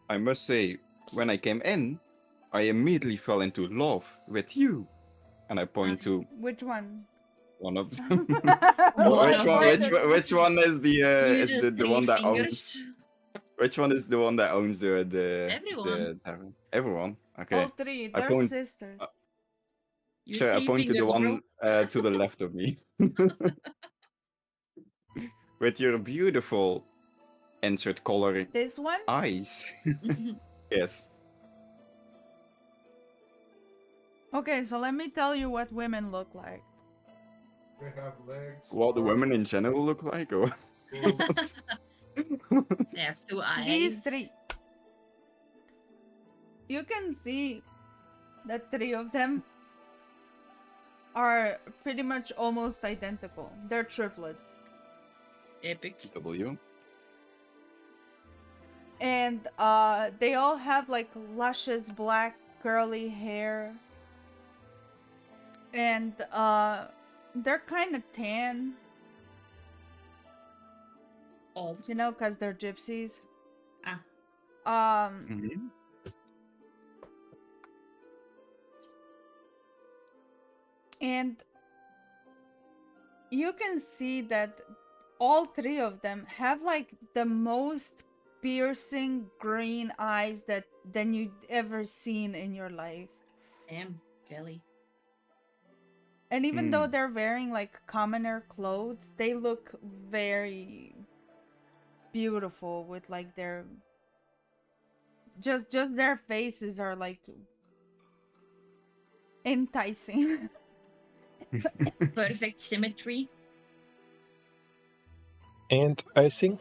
I must say, when I came in, I immediately fell into love with you. And I point to Which one? one of them. One which of one? them. Which one is the Uses the one three that fingers. owns? Which one is the one that owns the Everyone. tavern? Everyone. Okay. All three. I They're point- sisters. Use Sure, I three point to the fingers, bro. one to the left of me. With your beautiful insert color This one? eyes. Yes. Okay, so let me tell you what women look like. They have legs. What the arms, women in general look like, or boobs. They have two eyes. These three. You can see that three of them are pretty much almost identical. They're triplets. Epic. W. And they all have like luscious black curly hair. And they're kind of tan, Old. you know, because they're gypsies. Ah. Mhm. And you can see that all three of them have like the most piercing green eyes than you've ever seen in your life. Damn. Jelly. And even though they're wearing like commoner clothes, they look very beautiful with like their just their faces are like enticing. Perfect symmetry. And icing.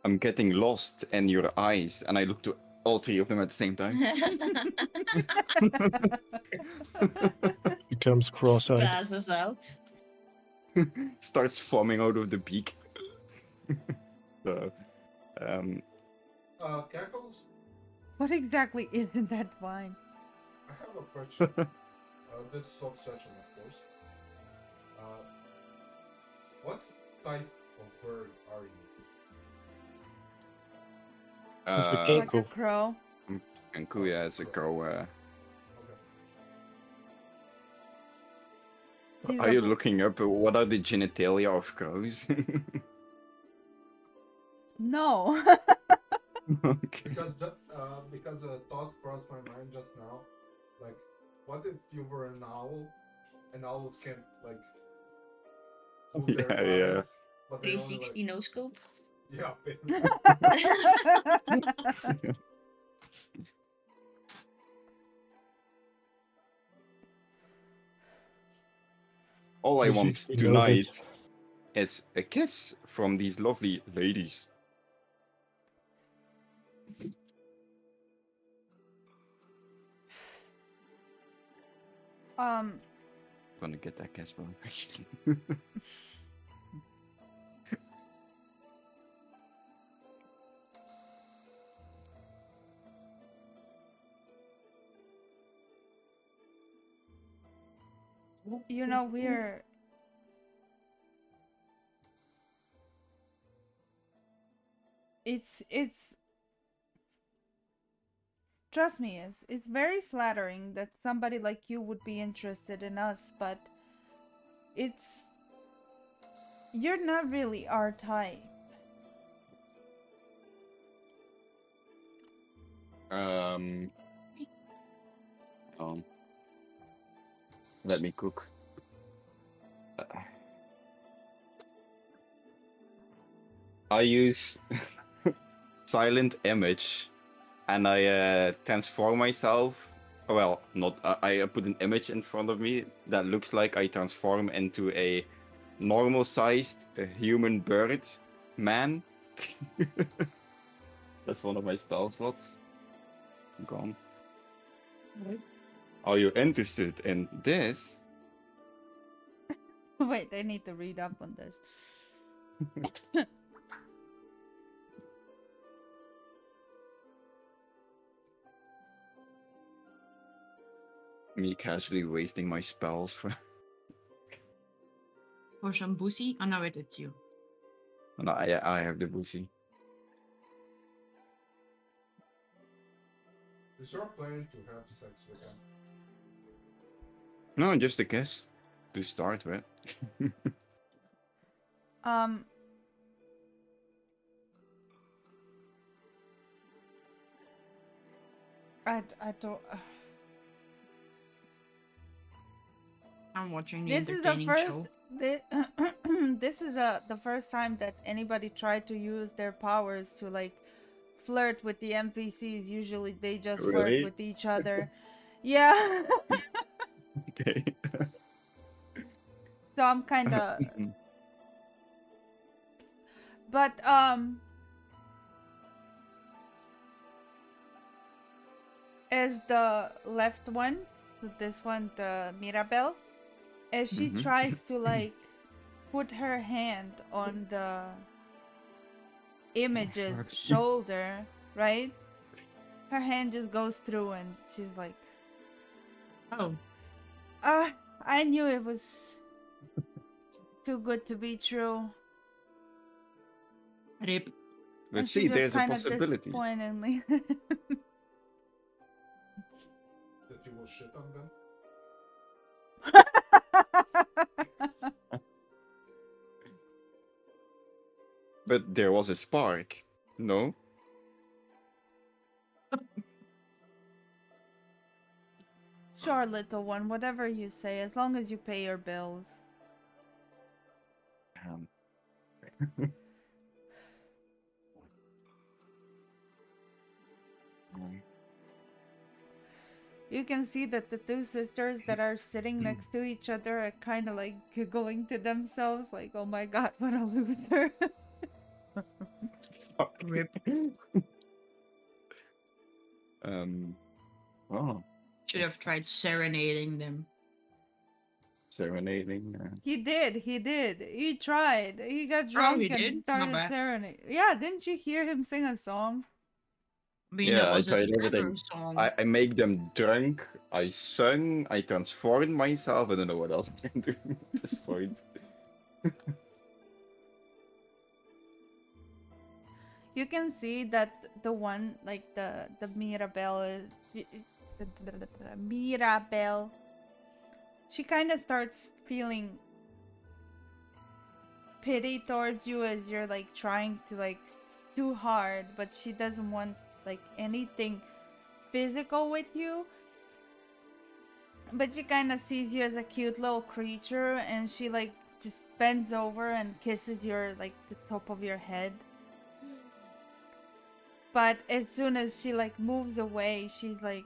I'm getting lost in your eyes, and I look to all three of them at the same time. Becomes cross-eyed. Passes out. Starts foaming out of the beak. So, Cackles, What exactly is in that wine? I have a question. This is obsession, of course. What type of bird are you? It's the uh, king. Like a Cool. crow? and Kuya is a crow. Okay. He's Are a you bo- looking up what are the genitalia of crows? No. Okay. Because a thought crossed my mind just now, like, what if you were an owl, and owls can't like move their Yeah. eyes, but they only 360 like no scope. yeah. All I want 360 noted. tonight is a kiss from these lovely ladies. Gonna get that kiss, bro. You know, we're it's trust me, it's very flattering that somebody like you would be interested in us, but it's you're not really our type. Let me cook. I use silent image, and I transform myself. Well, not I put an image in front of me that looks like I transform into a normal-sized human bird man. That's one of my spell slots. Gone. Are you interested in this? Wait, I need to read up on this. Me casually wasting my spells for. For some boozy? Oh no, wait, it's you. No, I have the boozy. Is your plan to have sex with him? No, just a guess to start with. I don't. I'm watching the This is the entertaining first. show. This is the first time that anybody tried to use their powers to like flirt with the NPCs. Usually they just flirt Really? with each other. Yeah. Okay. So I'm kind of. But as the left one, this one, the Mirabelle, as she tries to like put her hand on the image's shoulder, right? Her hand just goes through and she's like, Oh, I knew it was too good to be true. rip. Let's And she see, just there's a kind of possibility. disappointingly. That you will shit on them? But there was a spark, no? Sure, little one, whatever you say, as long as you pay your bills. You can see that the two sisters that are sitting next to each other are kind of like giggling to themselves, like, oh my god, what a loser. Rip. Oh. Should have tried serenading them. Serenading. He did. He tried. He got drunk he and did? Not started bad. serenading. Yeah, didn't you hear him sing a song? I mean, Yeah, that I was a tried Trevor everything. song. I make them drunk, I sung, I transformed myself, I don't know what else I can do at this point. You can see that the one, like the Mirabelle, Mirabelle, she kind of starts feeling pity towards you as you're like trying to like too hard, but she doesn't want like anything physical with you. But she kind of sees you as a cute little creature, and she like just bends over and kisses your like the top of your head. But as soon as she like moves away, she's like,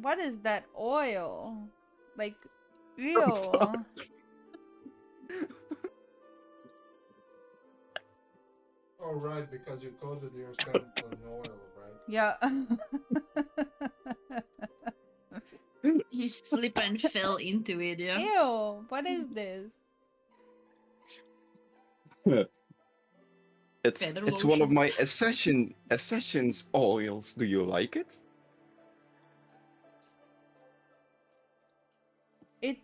"What is that oil? Like, ew." Oh, right, because you coated your scent in oil, right? Yeah. He slipped and fell into it, yeah. Ew, what is this? It's Feather one of lotion. my accessions oils. Do you like it? It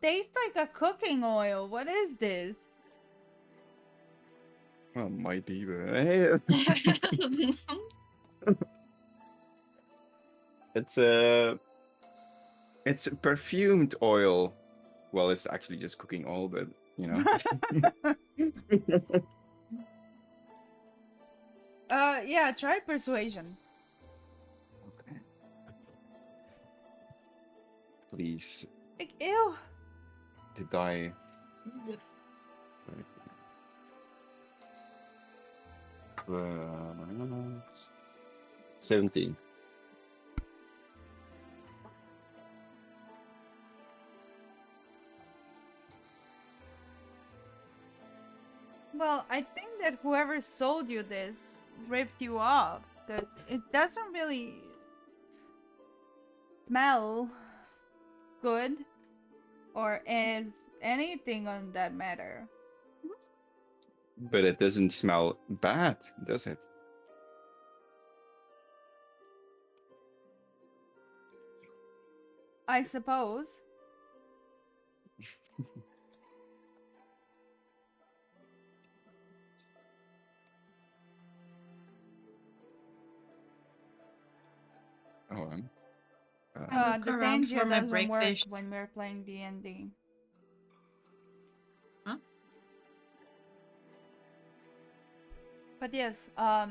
tastes like a cooking oil. What is this? Well, might be. But it's a perfumed oil. Well, it's actually just cooking oil, but you know. Yeah, try persuasion. Okay. Please, Like, ew. did I? 17. Well, I think that whoever sold you this ripped you off. That it doesn't really smell good or as anything on that matter. But it doesn't smell bad, does it? I suppose. Oh, Look The around Tangia for my doesn't work breakfast. when we're playing D&D. Huh? But yes, I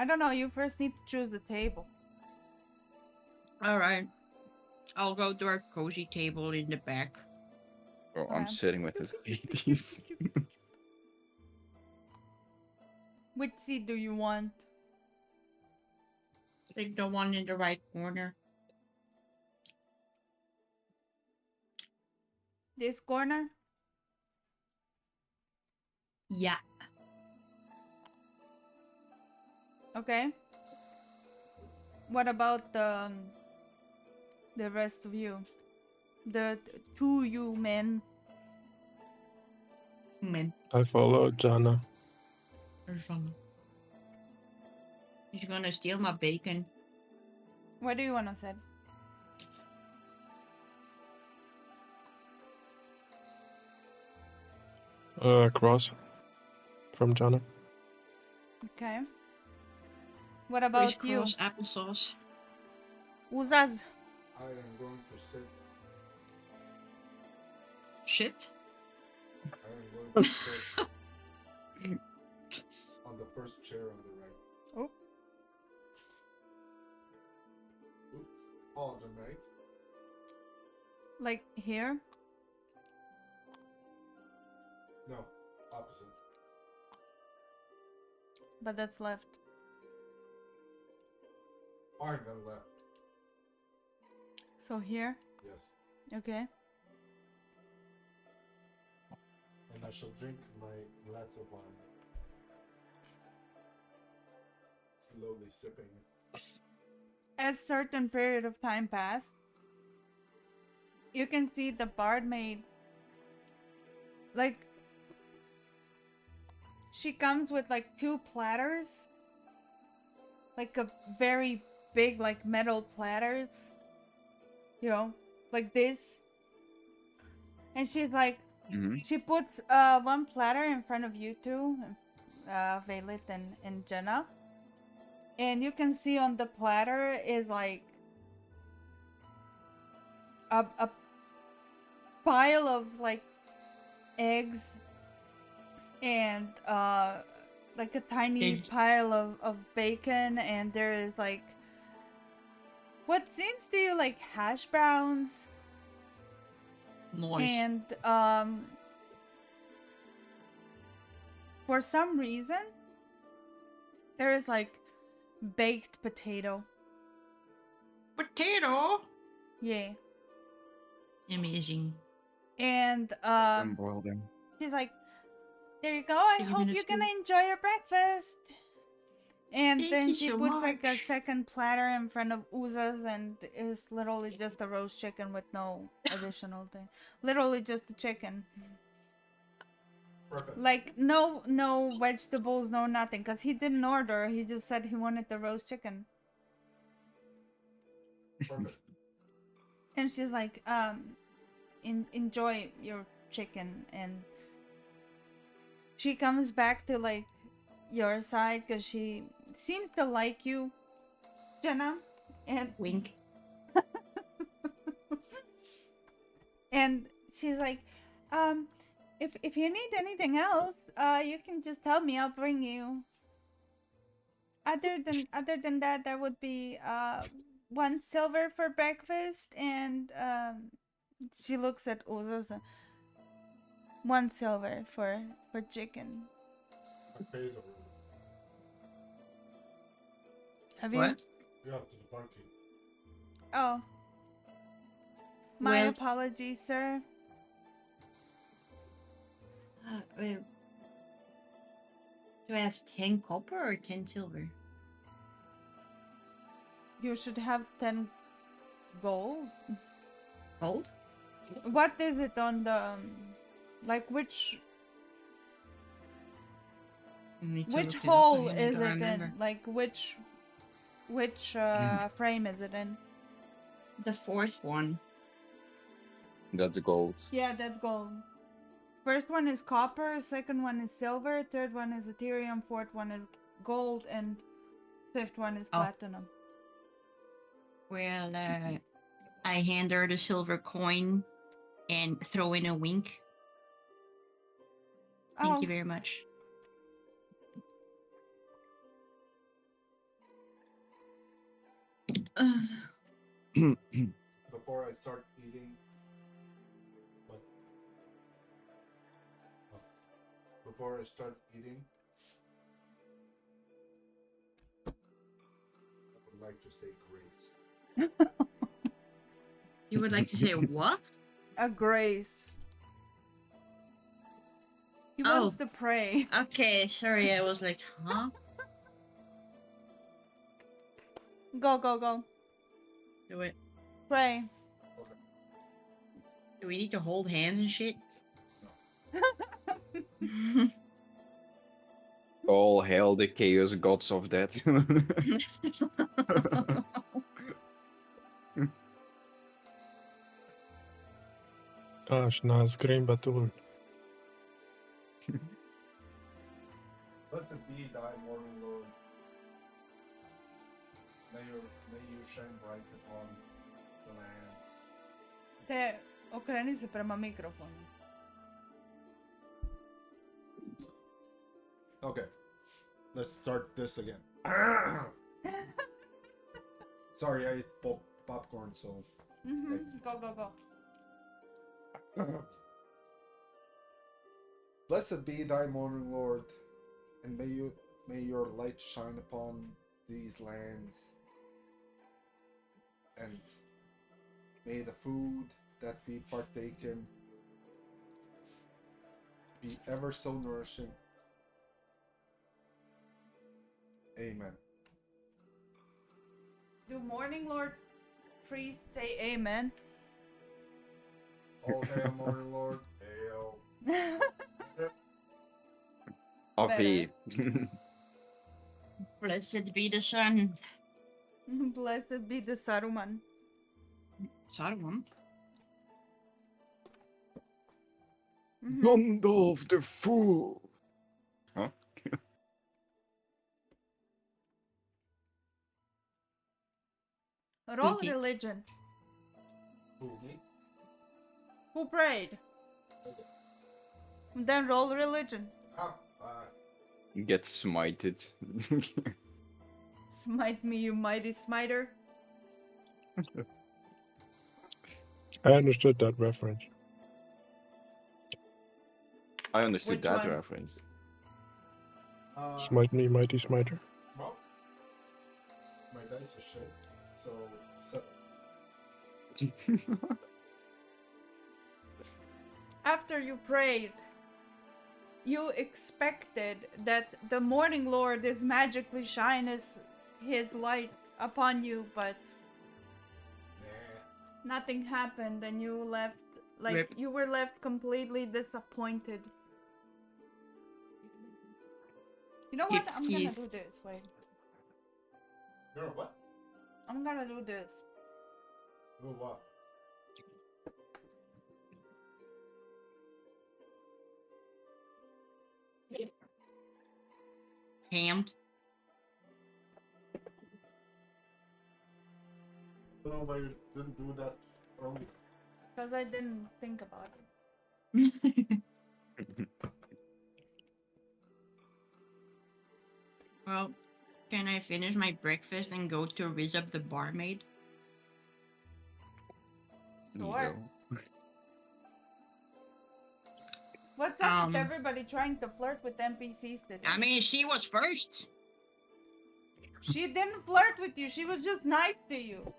don't know. You first need to choose the table. All right. I'll go to our cozy table in the back. oh, I'm Okay. sitting with the ladies. Which seat do you want? I think the one in the right corner. This corner? Yeah. Okay. What about the rest of you? The two you men. Man, I follow Jana. there's some. He's gonna steal my bacon. What do you want to say? Cross from Jana. Okay. What about you? Crisscross applesauce. Uzaz. I am going to sit. Shit. I am going to sit on the first chair on the right. Oh. Alternate. Like here? No, opposite. But that's left. Fine, then left. So here? Yes. Okay. And I shall drink my glass of wine. Slowly sipping. As certain period of time passed, you can see the barmaid, like, she comes with like two platters, like a very big like metal platters, you know, like this, and she's like, she puts one platter in front of you two, Velit and Jenna. And you can see on the platter is like a pile of like eggs and like a tiny Eggs. pile of bacon, and there is like what seems to you like hash browns, Nice. and for some reason there is like baked potato. Potato. Yeah. Amazing. And Boil them. she's like, there you go, I 3 hope minutes you're gonna to- enjoy your breakfast. And Thank then you she so puts like a much. second platter in front of Uza's, and it's literally just a roast chicken with no additional thing. Literally just a chicken. Perfect. Like no vegetables, no nothing, because he didn't order. He just said he wanted the roast chicken. Perfect. And she's like, enjoy your chicken. And she comes back to like your side because she seems to like you, Jenna. And Wink. and she's like, if you need anything else, you can just tell me. I'll bring you. Other than that, that would be 1 silver for breakfast, and she looks at Uzo's. 1 silver for chicken. I paid already. Have you? What? Yeah, to the barkeep. Oh. My Well- apologies, sir. Wait. Do I have 10 copper or 10 silver? You should have 10 gold. Gold? What is it on the like which Need to which look it up hole again, I is don't it remember. in? Like which frame is it in? The 4th one. That's gold. Yeah, that's gold. First one is copper, second one is silver, third one is Ethereum, fourth one is gold, and fifth one is Oh. platinum. Well, I hand her the silver coin and throw in a wink. Thank you very much. Before I start eating. What? Oh. Before I start eating, I would like to say grace. You would like to say what? A grace. He Oh. wants to pray. Okay, sorry, I was like, huh? Go, go, go. Do it. Pray. Do we need to hold hands and shit? All hail the chaos gods of death. Ashnas Green Batul. Blessed be thy morning, Lord. May you shine bright upon the lands. Te okreni se prema mikrofonu. Okay, let's start this again. Sorry, I ate popcorn, so. Go, go, go. Blessed be thy morning, Lord, and may your light shine upon these lands, and may the food that we partake in be ever so nourishing. Amen. Do morning lord priest say amen? All hail, morning Lord. Hail. Avi. Blessed be the sun. Blessed be the Saruman. Saruman? Land of the fool. Huh? Roll Okay. religion. Who, me? Who prayed? Then roll religion. Ah, Get smited. Smite me, you mighty smiter. I understood that reference. I understood Which that one? reference. Smite me, mighty smiter. Well, my dice are shit, so 7. After you prayed, you expected that the Morning Lord is magically shine his light upon you, but nothing happened, and you left Rip. you were left completely disappointed. You know what? I'm gonna Pipskis. do this. Wait, You're what? I'm gonna do this. Do what? Hammed. I don't know why you didn't do that early. Because I didn't think about it. Well, can I finish my breakfast and go to riz up the barmaid? Sure. No. What's up with everybody trying to flirt with NPCs today? I mean, she was first. She didn't flirt with you. She was just nice to you.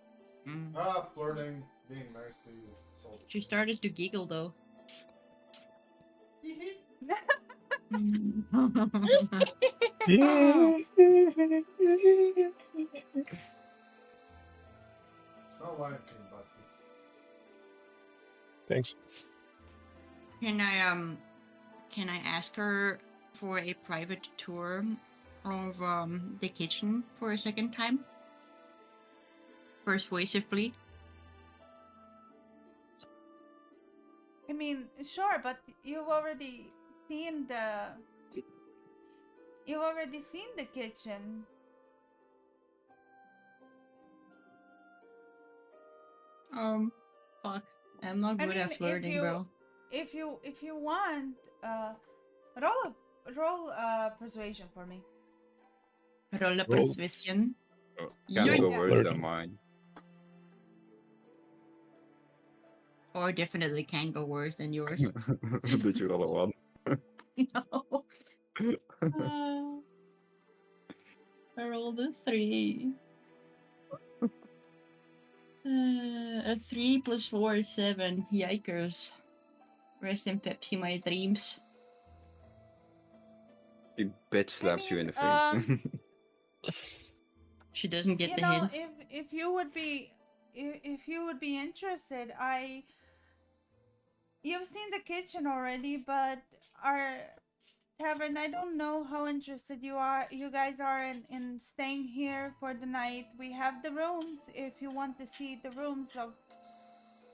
Mm. Flirting, being nice to you. So. She started to giggle though. It's not Lion King, Busty. Thanks. Can I ask her for a private tour of the kitchen for a second time? Persuasively. I mean, sure, but you've already seen the kitchen. Fuck. I'm not good at flirting, bro. If you want, roll persuasion for me. Roll a Roll. persuasion. Can't go Yeah. worse than mine. Or definitely can go worse than yours. Did you roll a 1? No. I rolled a 3. A 3 plus 4 is 7. Yikers. Rest in Pepsi, my dreams. He bitch slaps you in the face. She doesn't get the know, hint. if you would be interested, you've seen the kitchen already, but our tavern, I don't know how interested you guys are in staying here for the night. We have the rooms if you want to see the rooms of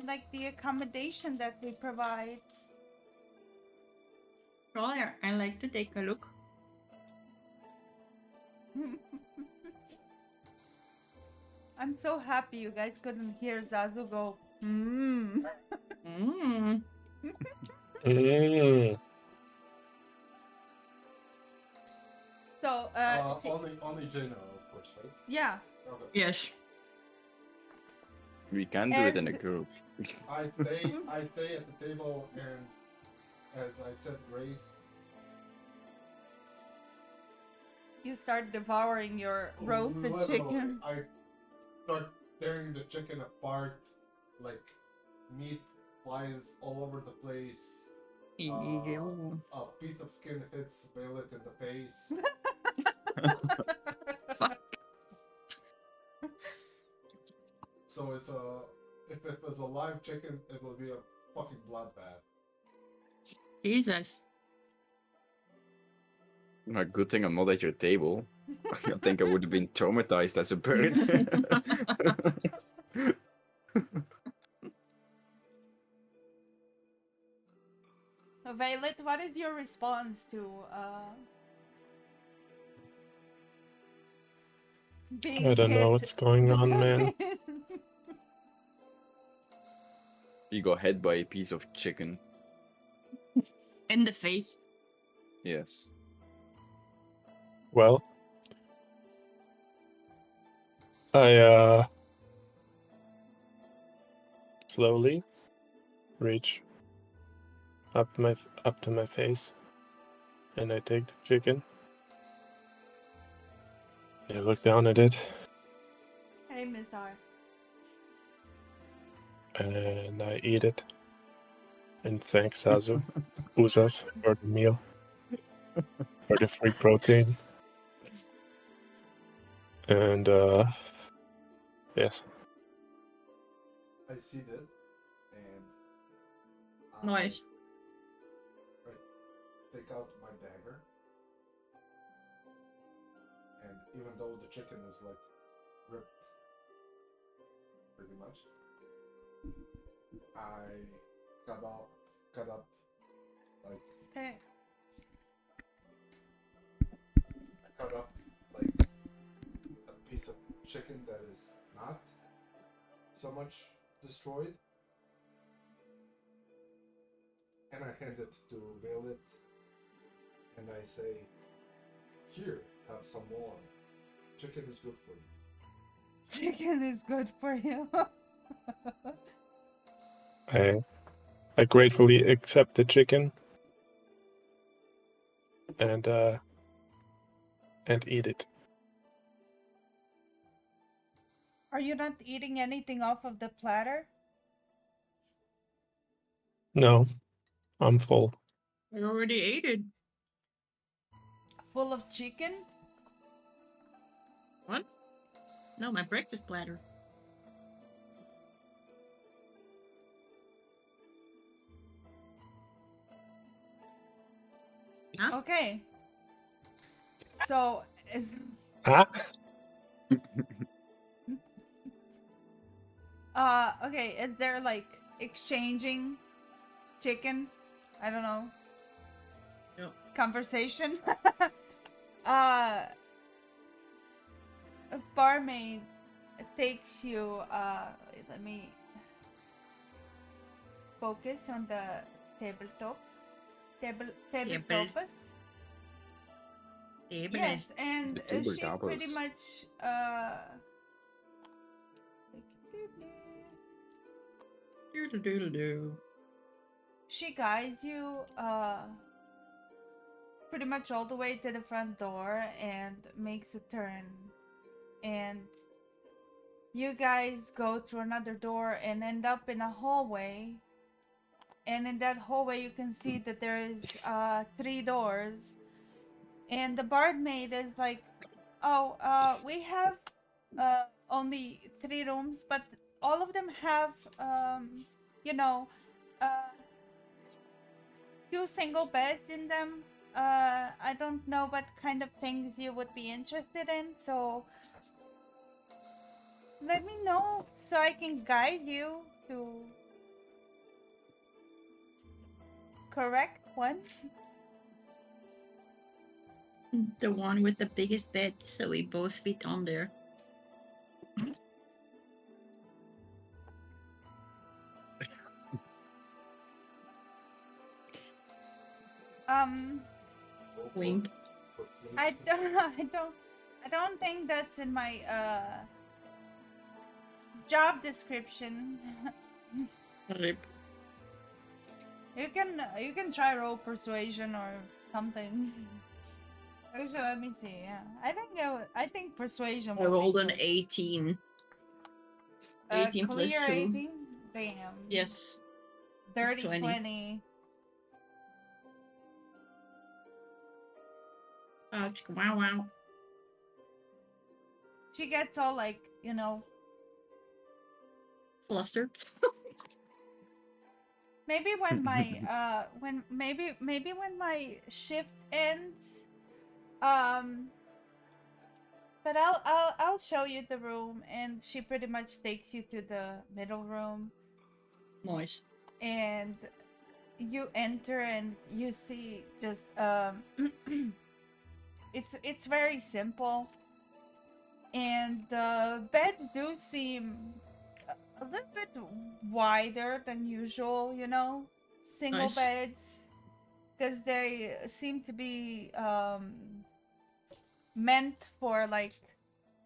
like the accommodation that we provide. Sure, I like to take a look. I'm so happy you guys couldn't hear Zazu go, mmm. Mm. So, only Jaina, of course, right? yeah. Okay. Yes. We can do it in a group. I stay at the table, and as I said grace, You start devouring your roasted literally, chicken. I start tearing the chicken apart, like meat flies all over the place. Ew. A piece of skin hits Violet in the face. So it's if it was a live chicken, it would be a fucking bloodbath. Jesus. A good thing I'm not at your table. I think I would have been traumatized as a bird. Violet, what is your response to being I don't know hit what's going on, man. You got hit by a piece of chicken. In the face. Yes. Well, I slowly reach up to my face, and I take the chicken. I look down at it, Hey, Miss R. and I eat it. And thank Uzas for the meal, for the free protein. And yes. I see this, and I Nice. take out my dagger, and even though the chicken is like ripped, pretty much, I cut up like Hey. I cut up like a piece of chicken that is not so much destroyed, and I hand it to Violet, and I say, "Here, have some more. Chicken is good for you." Chicken is good for you. I gratefully accept the chicken and eat it. Are you not eating anything off of the platter? No, I'm full. I already ate it. Full of chicken? What? No, my breakfast platter. Huh? Okay. So, is Ah? okay, is there like exchanging chicken? I don't know. No. Conversation? A barmaid takes you, let me focus on the tabletop. Tabletopus. Yes, and The she pretty tabletoppers. much Doodle-doodle-doo. she guides you pretty much all the way to the front door and makes a turn, and you guys go through another door and end up in a hallway, and in that hallway you can see that there is 3 doors, and the barmaid is like, oh, we have only 3 rooms, but all of them have you know, 2 single beds in them. I don't know what kind of things you would be interested in, so let me know so I can guide you to correct one. The one with the biggest bed, so we both fit on there. Wink. I don't think that's in my job description. Rip. You can try roll persuasion or something. Actually, let me see. Yeah, I think persuasion. I rolled an 18. 18 plus clear 2. 18? Damn. Yes. Dirty 20. 20. Oh, wow, wow. She gets all like, Flustered. maybe when my maybe when my shift ends, but I'll show you the room, and she pretty much takes you to the middle room, Nice. and you enter and you see just it's very simple, and the beds do seem a little bit wider than usual, you know, single Nice. beds, because they seem to be meant for like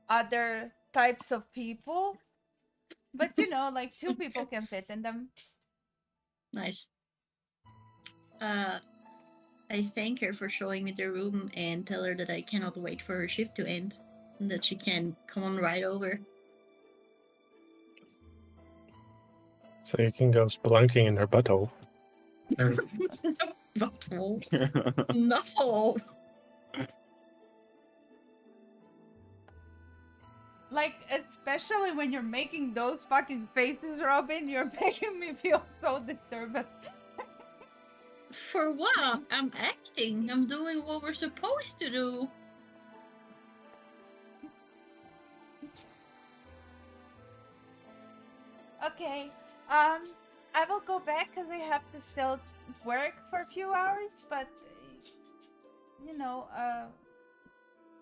other types of people. But you know, like 2 people can fit in them. Nice. I thank her for showing me the room and tell her that I cannot wait for her shift to end and that she can come on right over. So you can go spelunking in her butthole. Butthole. No. Like, especially when you're making those fucking faces, Robin, you're making me feel so disturbed. For what? I'm acting. I'm doing what we're supposed to do. Okay, I will go back because I have to still work for a few hours, but you know,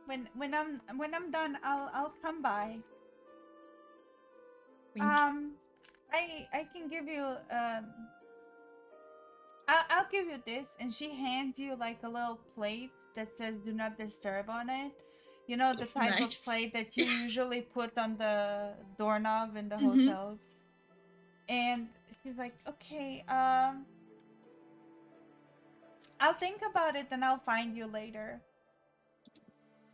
when I'm done, I'll come by. Wink. I can give you I'll give you this, and she hands you like a little plate that says "Do not disturb" on it. You know, the type Nice. of plate that you usually put on the doorknob in the Mhm. hotels. And she's like, okay, I'll think about it and I'll find you later.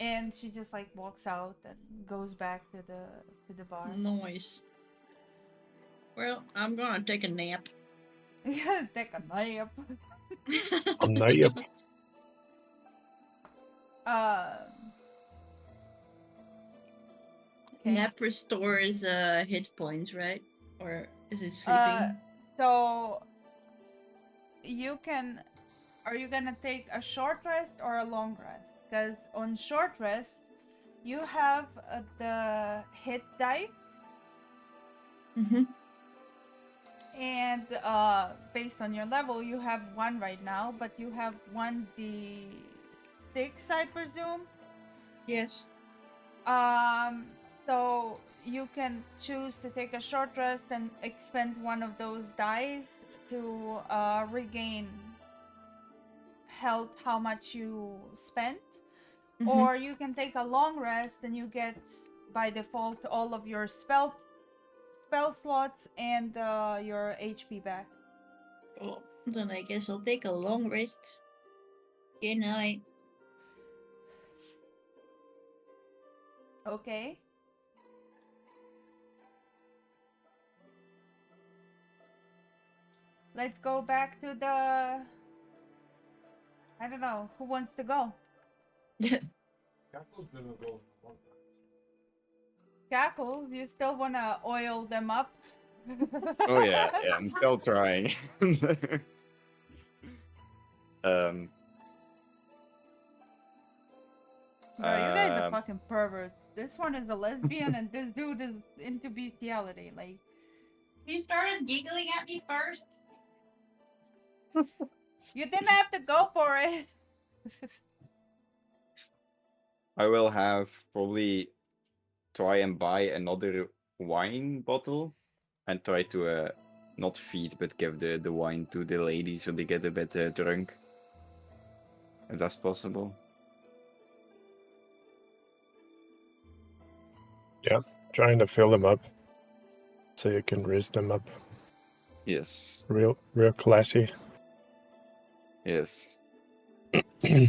And she just like walks out and goes back to the bar. Nice. Well, I'm gonna take a nap. Yeah, take a nap. A nap. Okay. Nap restores hit points, right? Or is it sleeping? So you can. Are you gonna take a short rest or a long rest? Because on short rest, you have the hit dice, Mm-hmm. and based on your level, you have 1 right now, but you have 1d6, I presume. Yes. So you can choose to take a short rest and expend 1 of those dice to regain health how much you spent. Mhm. Or you can take a long rest and you get by default all of your spell slots and your HP back. Oh, then I guess I'll take a long rest. Good night. Okay. Let's go back to the... I don't know. Who wants to go? Cackle's gonna go in one time. Cackle, you still want to oil them up? Oh yeah, I'm still trying. Bro, you guys are Um, fucking perverts. This one is a lesbian and this dude is into bestiality. Like, You started giggling at me first. you didn't have to go for it. I will have probably try and buy another wine bottle and try to not feed but give the wine to the ladies so they get a bit drunk. If that's possible. Trying to fill them up so you can raise them up. Yes. Real classy. Yes. You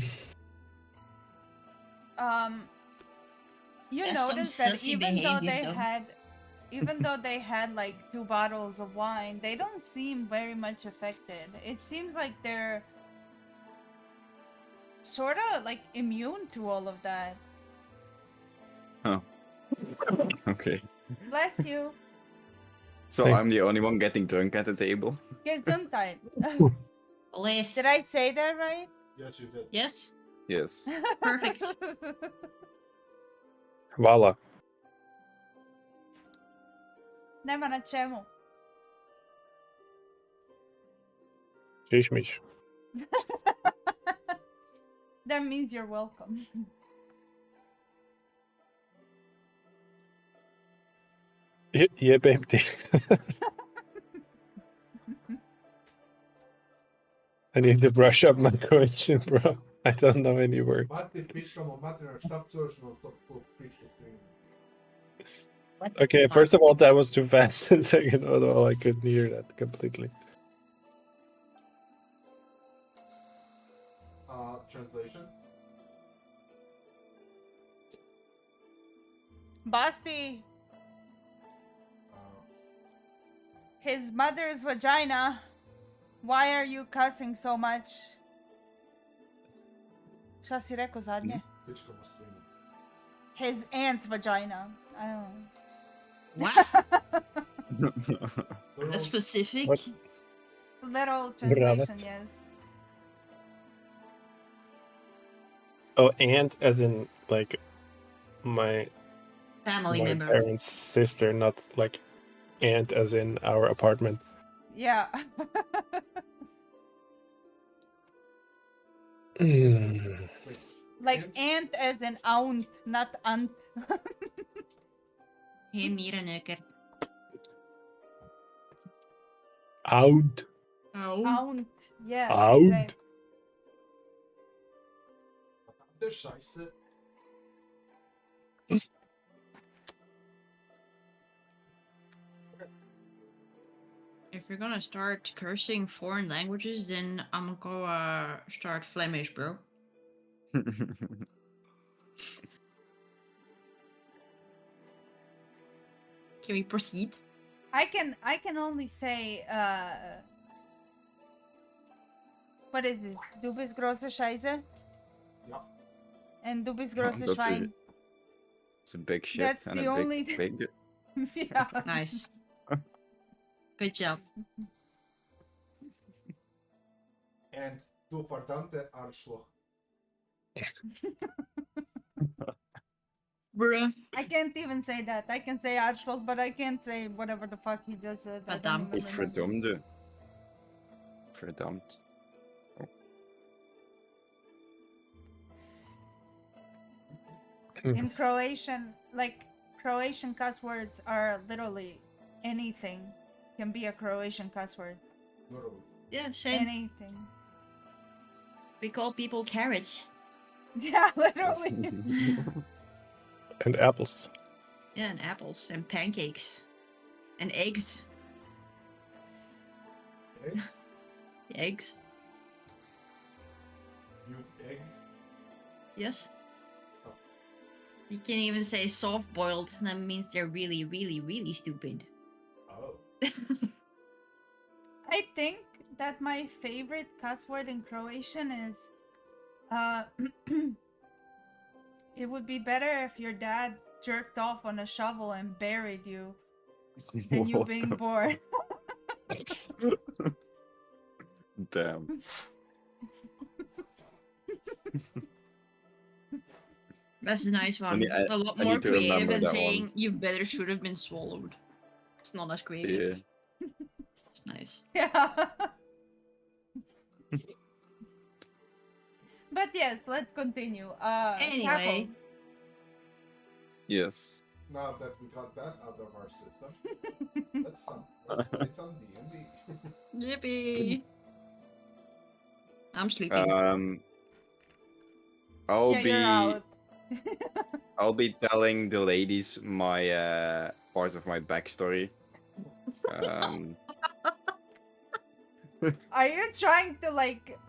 That's some notice that sussy even though behavior, they had like 2 bottles of wine, they don't seem very much affected. It seems like they're sort of like immune to all of that. Huh. Okay. Bless you. So Hey. I'm the only one getting drunk at the table. Gesundheit. Bless. Did I say that right? Yes, you did. Yes. Yes. Perfect. Voila. Nema na čemu. Shishmish. That means you're welcome. Yeah, baby. I need to brush up my Croatian, bro. I don't know any words. Mati, pičkamo materina, šta psuješ na to pičku streamu? Okay, first of all, that was too fast. And second of all, I couldn't hear that completely. Translation? Basti, Uh, his mother's vagina. Why are you cussing so much? Šta si rekao zadnje? pičkamo streamu. His aunt's vagina. I don't know. What? Bro, That's specific. What? Literal translation, Bravat. yes. Oh, aunt as in like my Family my member. parents' sister, not like aunt as in our apartment. Yeah. Mm. wait. Like aunt as in aunt, not aunt. Hey, miereneuker. Out. Oh. Aunt. Yeah. Aunt. Right. De scheisse. If you're gonna start cursing foreign languages, then I'm gonna start Flemish, bro. Can we proceed? I can only say what is it? Du bist große Scheiße Ja. and du bist Oh, große that's Schwein. It's a big shit. That's and the a only big. Yeah. Nice. Good job. And du verdammte Arschloch. Bruh. I can't even say that. I can say Arschloch, but I can't say whatever the fuck he just said. I don't Verdammt. even remember. Verdammte. Verdammt. In Croatian, like Croatian cuss words are literally anything can be a Croatian cuss word. Literally. Yeah, same. Anything. We call people carrots. Yeah, literally. And apples. Yeah, and apples and pancakes and eggs. Eggs? Eggs. You egg? Yes. Oh. You can even say soft-boiled. That means they're really, really, really stupid. Oh. I think that my favorite cuss word in Croatian is it would be better if your dad jerked off on a shovel and buried you than you What being the- born. Damn. That's a nice one. I- A lot I more need to creative remember than that saying one. you better should have been swallowed. It's not as creative. Yeah. It's nice. Yeah. But yes, let's continue. Anyway. Tackles. Yes. Now that we got that out of our system, let's play some D&D. Yippee! I'm sleeping. I'll Yeah, be you're out. I'll be telling the ladies my part of my backstory. Are you trying to like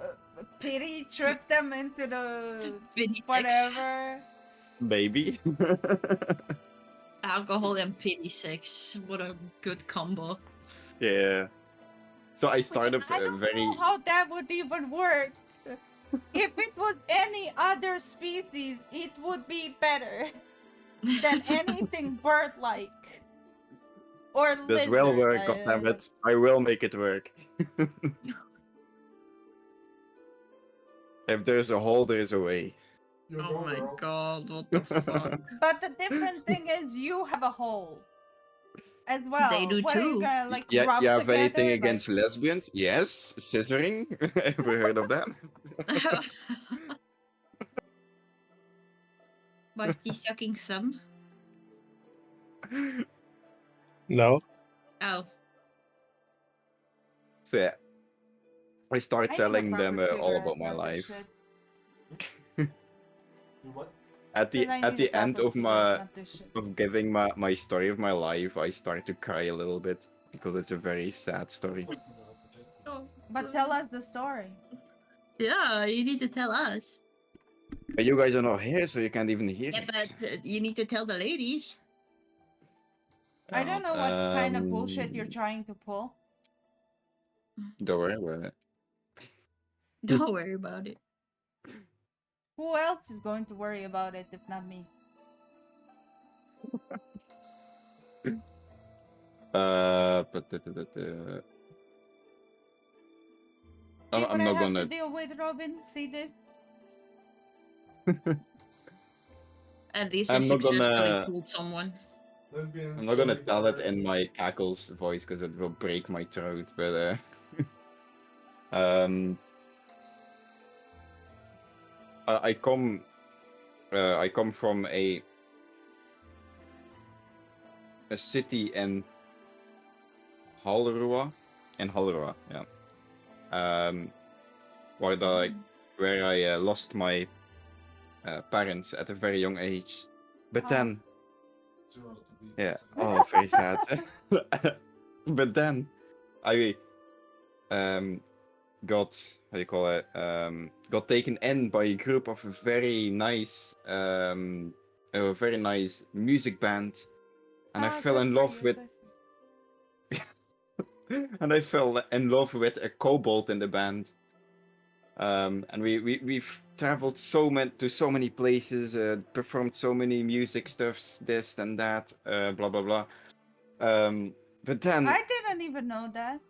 pity trip them into the Pity sex. whatever? Baby. Alcohol and pity sex. What a good combo. Yeah. So I Which started I don't very. know how that would even work. If it was any other species, it would be better than anything bird-like or This lizard. will work, goddammit. I will make it work. If there's a hole, there's a way. You Oh go, my girl. god, what the fuck? But the different thing is, you have a hole as well. They do what are you too. gonna like Yeah, rub you have anything together? against lesbians? Yes, scissoring. Ever heard of that? What's the sucking thumb? No. Oh, So yeah, I start I need a telling them proper all cigarette, about my not this life. shit. You what? At Said I need a the end proper of cigarette, not this shit. giving my story of my life, I start to cry a little bit because it's a very sad story. Fucking hell, project. oh. But tell us the story. Yeah, you need to tell us. But you guys are not here, so you can't even hear Yeah, it. but you need to tell the ladies. I don't know what kind of Um, bullshit you're trying to pull. Don't worry about it. Don't worry about it. Who else is going to worry about it if not me? I'm, See I'm what I not have to gonna. deal with, Robin? See this? At least I I'm not successfully gonna. pulled someone. Lesbians, I'm not gonna sorry, tell it in birds. my cackles voice because it will break my throat. But um, I come from a city in Hallerua, yeah. Where I lost my parents at a very young age. But Oh. then, Zero to be yeah, precise. oh, very sad. But then, I got how you call it got taken in by a group of a very nice music band, and I fell in love with and I fell in love with a kobold in the band. And we've traveled to so many places, performed so many music stuffs, this and that, blah blah blah. But then, I didn't even know that.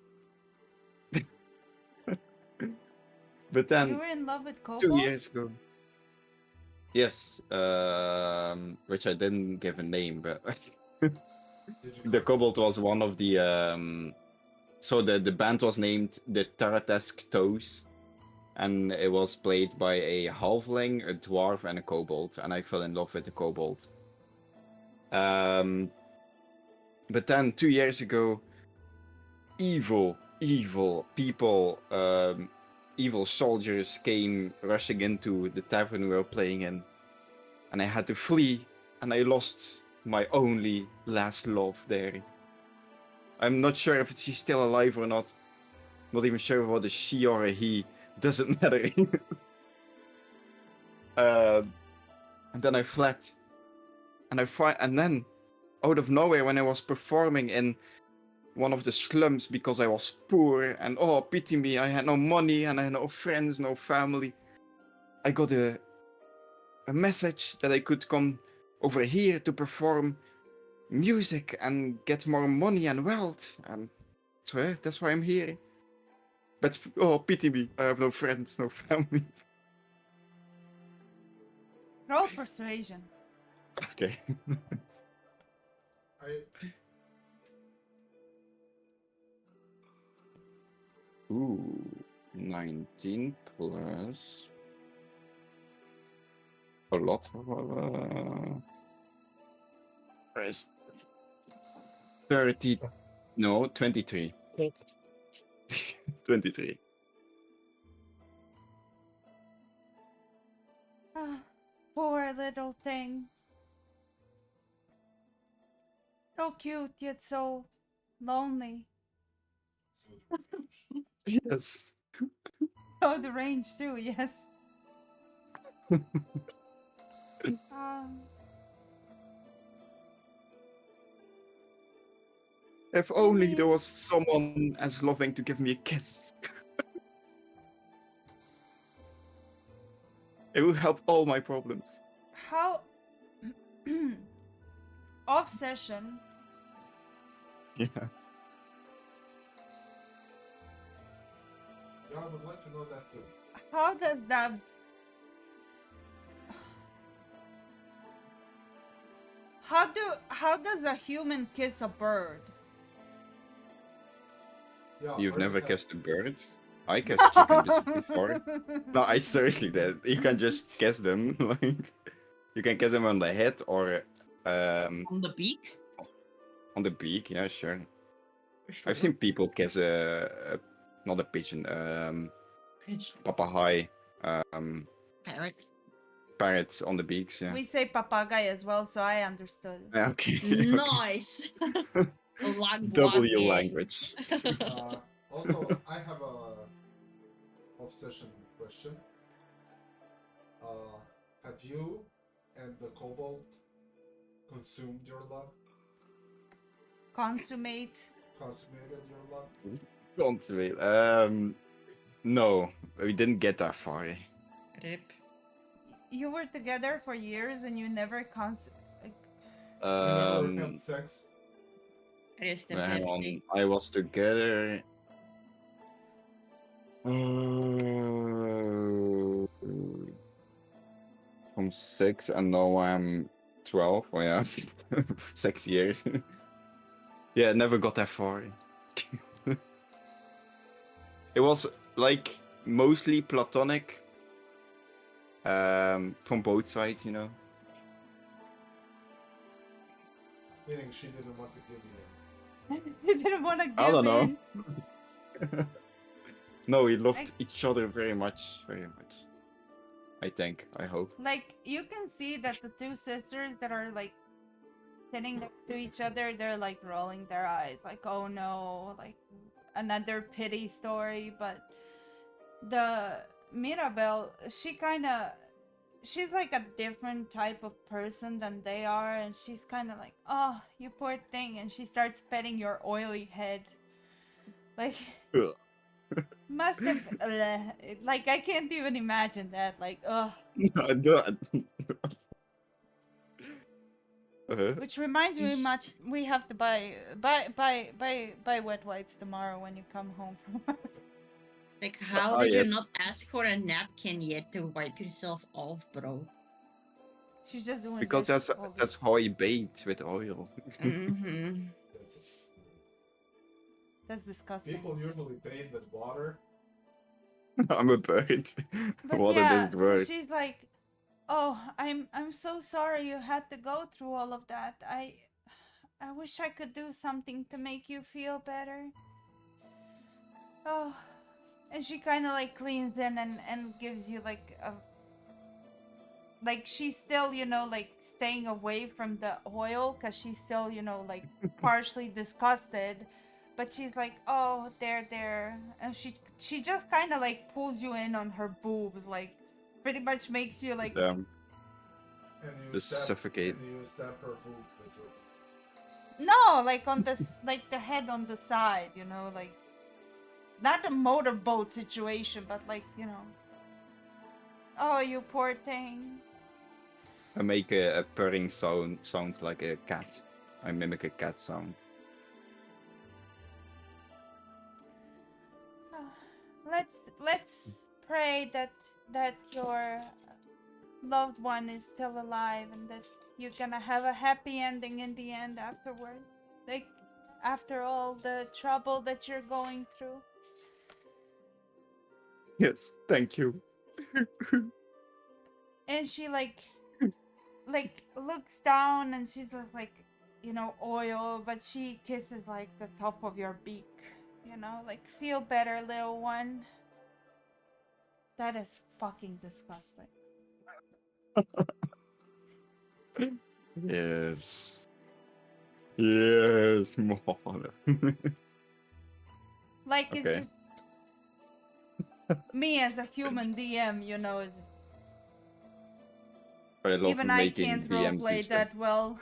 but then You were in love with 2 Kobo? years ago. Yes, which I didn't give a name, but Did you the call- kobold was one of the so the band was named the Taratesk Toes, and it was played by a halfling, a dwarf, and a kobold, and I fell in love with the kobold. But then 2 years ago, evil people, evil soldiers came rushing into the tavern we were playing in, and I had to flee, and I lost my only last love there. I'm not sure if she's still alive or not. Not even sure what a she or a he. Doesn't matter. And then I fled, and then out of nowhere, when I was performing in one of the slums because I was poor and oh pity me, I had no money and I had no friends, no family, I got a message that I could come over here to perform music and get more money and wealth, and so that's why I'm here. But oh pity me, I have no friends, no family. Roll persuasion. Okay. I Ooh, 19 plus a lot. Press 30. No, 23. 23. Ah, poor little thing. So cute, yet so lonely. so Yes. Oh, the range too, yes. If only there was someone as loving to give me a kiss. It would help all my problems. How off session? Yeah. yeah, I would like to know that too. How does that? How does a human kiss a bird? Yeah, You've or never you kissed a bird? I kissed chicken just before. No, I seriously did. You can just kiss them. Like, you can kiss them on the head or On the beak? On the beak, yeah, sure. Sure. I've seen people kiss not a pigeon, Pigeon. papahai, um, Parrot. parrots on the beaks, yeah. We say papagai as well, so I understood. Yeah, okay. Nice. W language. Also, I have a off-session question. Have you and the kobold consumed your love? Consummated Your love? Consummate. No, we didn't get that far. Rip. You were together for years and you never You never had sex? Rest in Hang peace. on, I was together. From 6 and now I'm 12. Oh yeah, 6 years. Yeah, never got that far. It was like mostly platonic. From both sides, you know. Meaning she didn't want to give you. You didn't want to give I don't know. in. No, we loved each other very much, very much. I think, I hope. Like, you can see that the two sisters that are like sitting next to each other, they're like rolling their eyes, like, oh no, like another pity story. But the Mirabelle, she's like a different type of person than they are, and she's kind of like, oh, you poor thing, and she starts petting your oily head. Like, must have, like, I can't even imagine that, like, ugh. I don't. Which reminds me, we have to buy wet wipes tomorrow when you come home from work. Like, how did you not ask for a napkin yet to wipe yourself off, bro? She's just doing because this that's how I bathe with oil. Mm-hmm. That's disgusting. People usually bathe with water. I'm a bird. But Water yeah, doesn't work. so she's like, "Oh, I'm so sorry you had to go through all of that. I wish I could do something to make you feel better." Oh, and she kind of like leans in and gives you like a, like, she's still, you know, like staying away from the oil because she's still, you know, like partially disgusted. But she's like, oh, there, and she just kind of like pulls you in on her boobs, like pretty much makes you like, Damn. And you Just stab, suffocate. And you stab her boobs with your... no, like on this, like the head on the side, you know, like not a motorboat situation, but like, you know, oh, you poor thing. I make a purring sound like a cat. I mimic a cat sound. Let's pray that your loved one is still alive and that you're gonna have a happy ending in the end afterward. Like, after all the trouble that you're going through. Yes, thank you. And she like looks down and she's just like, you know, oil, but she kisses like the top of your beak, you know, like, feel better, little one. That is fucking disgusting. Yes. Yes, more. Like, Okay. it's just me as a human DM, you know, I love even I making can't DMs roleplay use that well.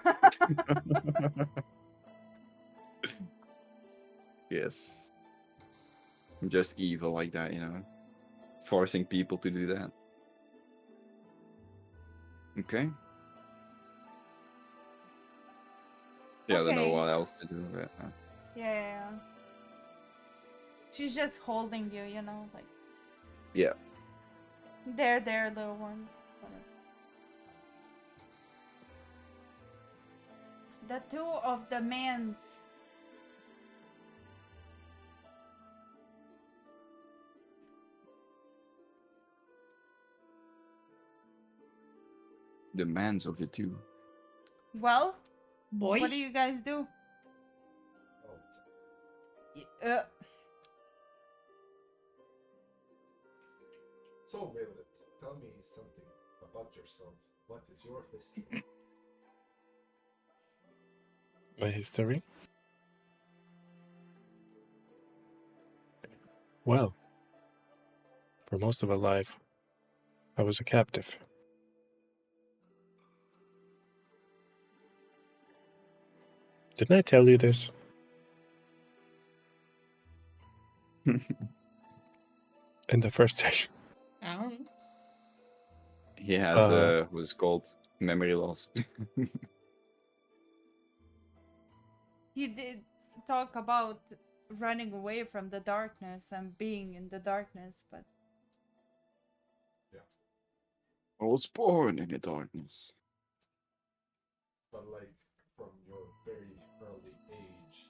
Yes. I'm just evil like that, you know. Forcing people to do that. Okay. Yeah, I don't know Okay. what else to do. But, Yeah. She's just holding you, you know, like. Yeah. There, little one. The two of the mans. The mans of the two. Well, Boys? what do you guys do? So, Violet, tell me something about yourself. What is your history? My history? Well, for most of my life, I was a captive. Didn't I tell you this? In the first session. Oh, He has what's called memory loss. He did talk about running away from the darkness and being in the darkness, but I was born in the darkness. But like from your very early age.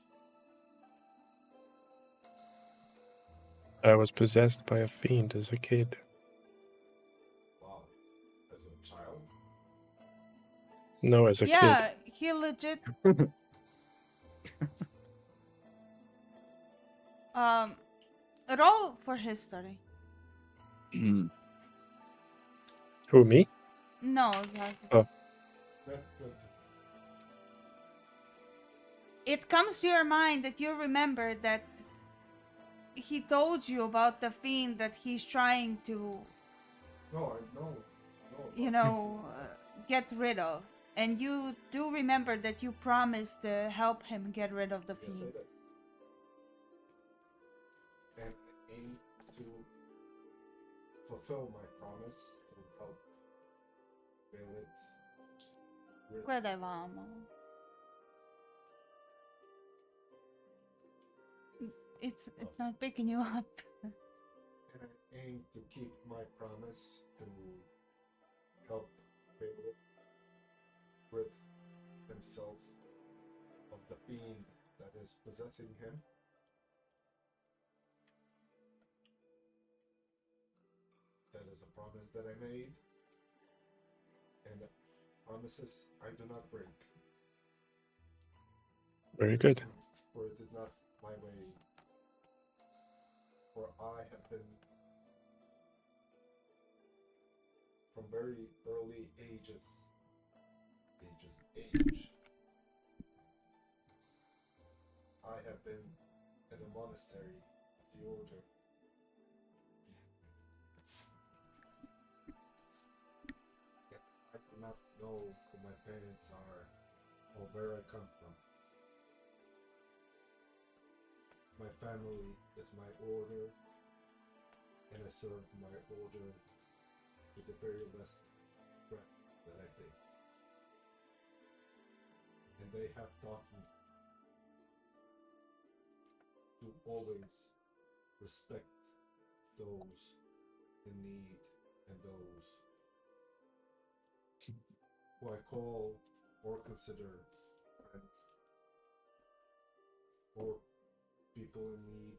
I was possessed by a fiend as a kid. Wow. As a child? No, as a kid. yeah, he legit roll for history. Who, me? No, yeah. Oh. Net 20. It comes to your mind that you remember that he told you about the fiend that he's trying to, No, I know. you know, get rid of. And you do remember that you promised to help him get rid of the Yes, I fiend. did. And I aim to fulfill my promise to help Violet rid. Credevamo. It's not picking you up. And I aim to keep my promise to help Violet rid himself of the fiend that is possessing him. That is a promise that I made, and promises I do not break. Very good. For it is not my way. For I have been, from very early age, I have been in a monastery of the order. Yet I do not know who my parents are or where I come from. My family is my order, and I serve my order to the very last breath that I take. And they have taught me to always respect those in need and those who I call or consider friends or people in need.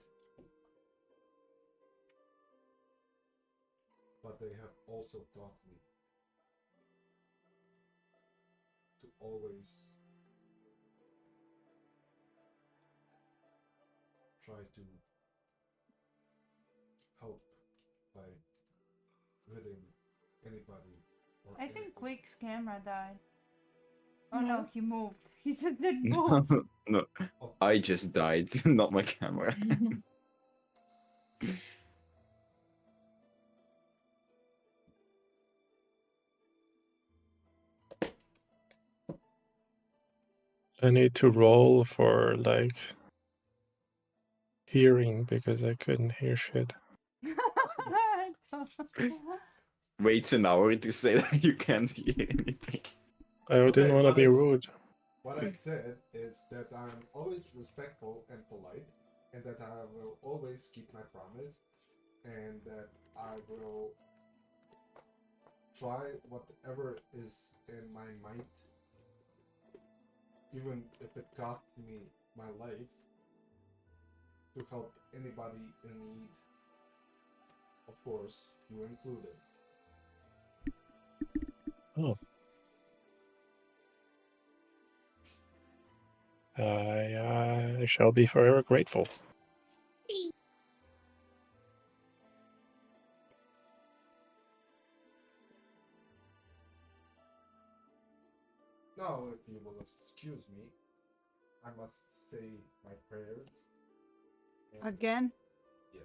But they have also taught me to always try to help by ridding anybody or I think anything. Quick's camera died. Oh No. no, he moved. He just didn't move. No, Oh, I just died, not my camera. I need to roll for, like, hearing because I couldn't hear shit. Waits an hour to say that you can't hear anything. I Okay, didn't want to what be I s- rude. What I said is that I'm always respectful and polite, and that I will always keep my promise, and that I will try whatever is in my might, even if it costs me my life, to help anybody in need. Of course, you included. Oh. I shall be forever grateful. Now, if you will excuse me, I must say my prayers. And Again? yes.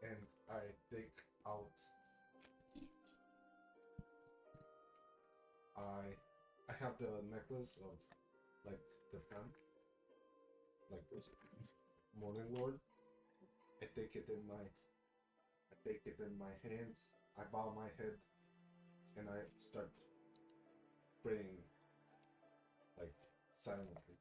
And I take out. I have the necklace of like the sun, like Morning Lord. I take it in my hands. I bow my head, and I start praying like silently.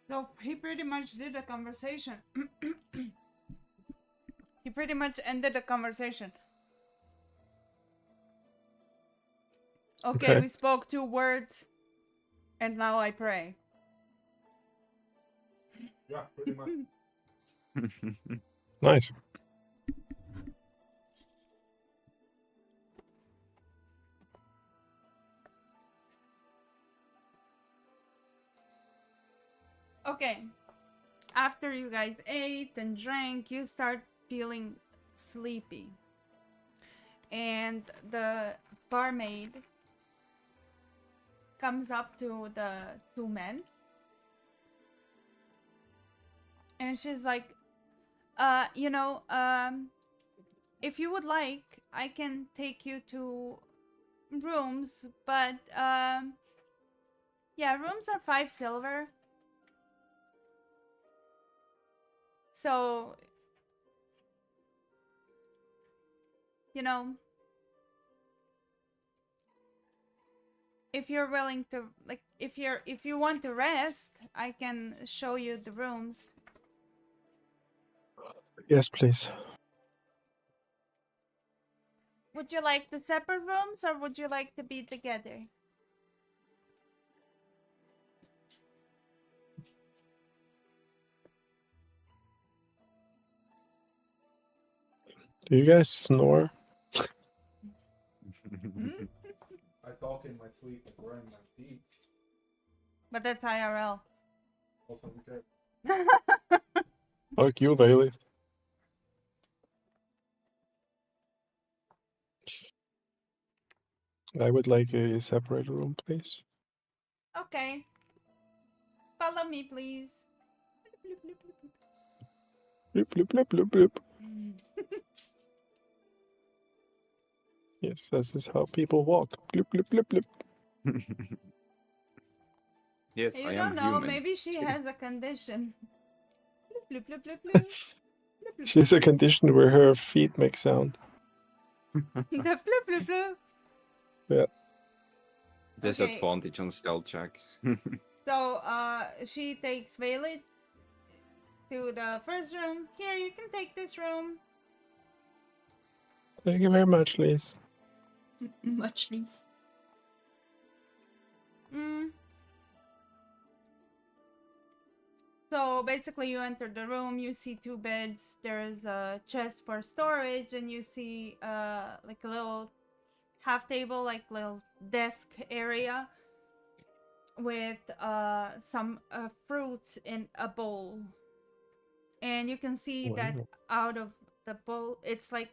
So he pretty much did a conversation. He pretty much ended the conversation. Okay, we spoke 2 words, and now I pray. Yeah, pretty much. Nice. Okay. After you guys ate and drank, you start feeling sleepy. And the barmaid comes up to the 2 men. And she's like, if you would like, I can take you to rooms, but, yeah, rooms are 5 silver. So, if you're willing to, like, if you want to rest, I can show you the rooms. Yes, please. Would you like the separate rooms, or would you like to be together? Do you guys snore? I talk in my sleep and grind my teeth. But that's IRL. Also, okay. Fuck you, Bailey. I would like a separate room, please. Okay. Follow me, please. Bloop, bloop, bloop, bloop, bloop. Yes, this is how people walk. Bloop, bloop, bloop, bloop. Yes, You I don't am know. human. Maybe she has a condition. Bloop, bloop, bloop, bloop. Bloop, She has a condition where her feet make sound. bloop, bloop, bloop, bloop. Yeah. Disadvantage on stealth checks. So, she takes Violet to the first room. Here, you can take this room. Thank you very much, Liz. Muchly. So basically, you enter the room, you see 2 beds, there's a chest for storage, and you see like a little half table, like little desk area with some fruits in a bowl. And you can see that out of the bowl, it's like,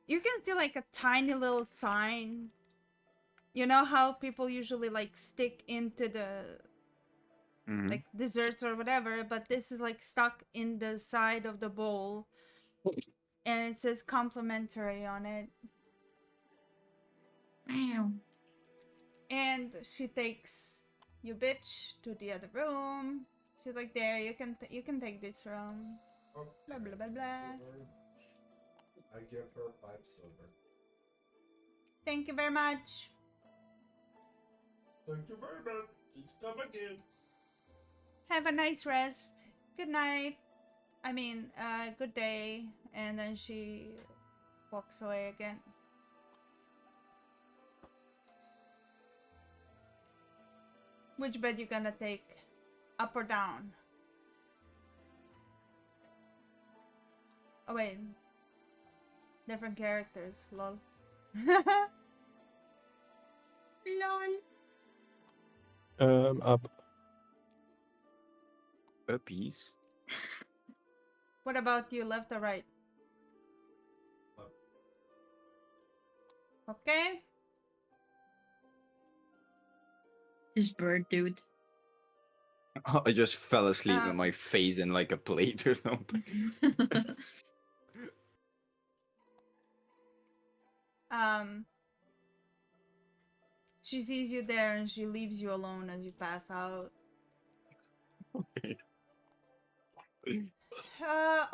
you can see like a tiny little sign. You know how people usually like stick into the like desserts or whatever, but this is like stuck in the side of the bowl, and it says complimentary on it. Wow. And she takes you bitch to the other room. She's like, there, you can take this room. Okay. Blah blah blah blah. Silver. I give her 5 silver. Thank you very much. Thank you very much. Please come again. Have a nice rest. Good night. I mean, good day. And then she walks away again. Which bed you gonna take? Up or down? Oh wait. Different characters. Lol. Lol. Up. Puppies. What about you, left or right? Left. Okay. This bird dude. I just fell asleep with Um, my face in like a plate or something. She sees you there and she leaves you alone as you pass out. Okay.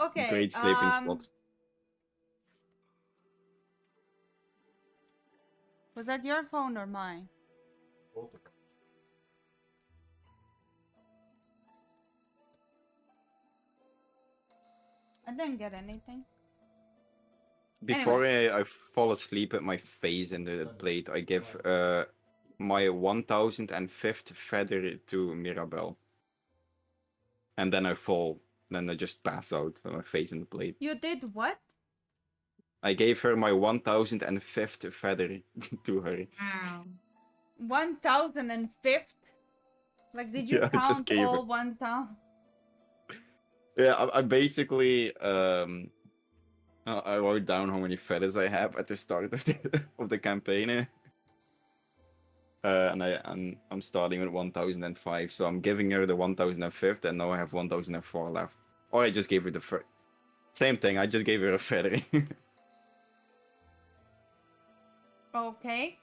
Okay. Great sleeping spot. Was that your phone or mine? Both of them. I didn't get anything. Before I fall asleep with my face in the plate, I give my 1005th feather to Mirabelle. And then I fall. Then I just pass out with my face in the plate. You did what? I gave her my 1005th feather to her. Wow. 1005th? Like, did you Yeah, I just count gave all it. 1,000? Yeah, I basically I wrote down how many feathers I have at the start of the campaign. And I'm starting with 1005, so I'm giving her the 1005th, and now I have 1004 left. Or I just gave her the same thing. I just gave her a feather. Okay.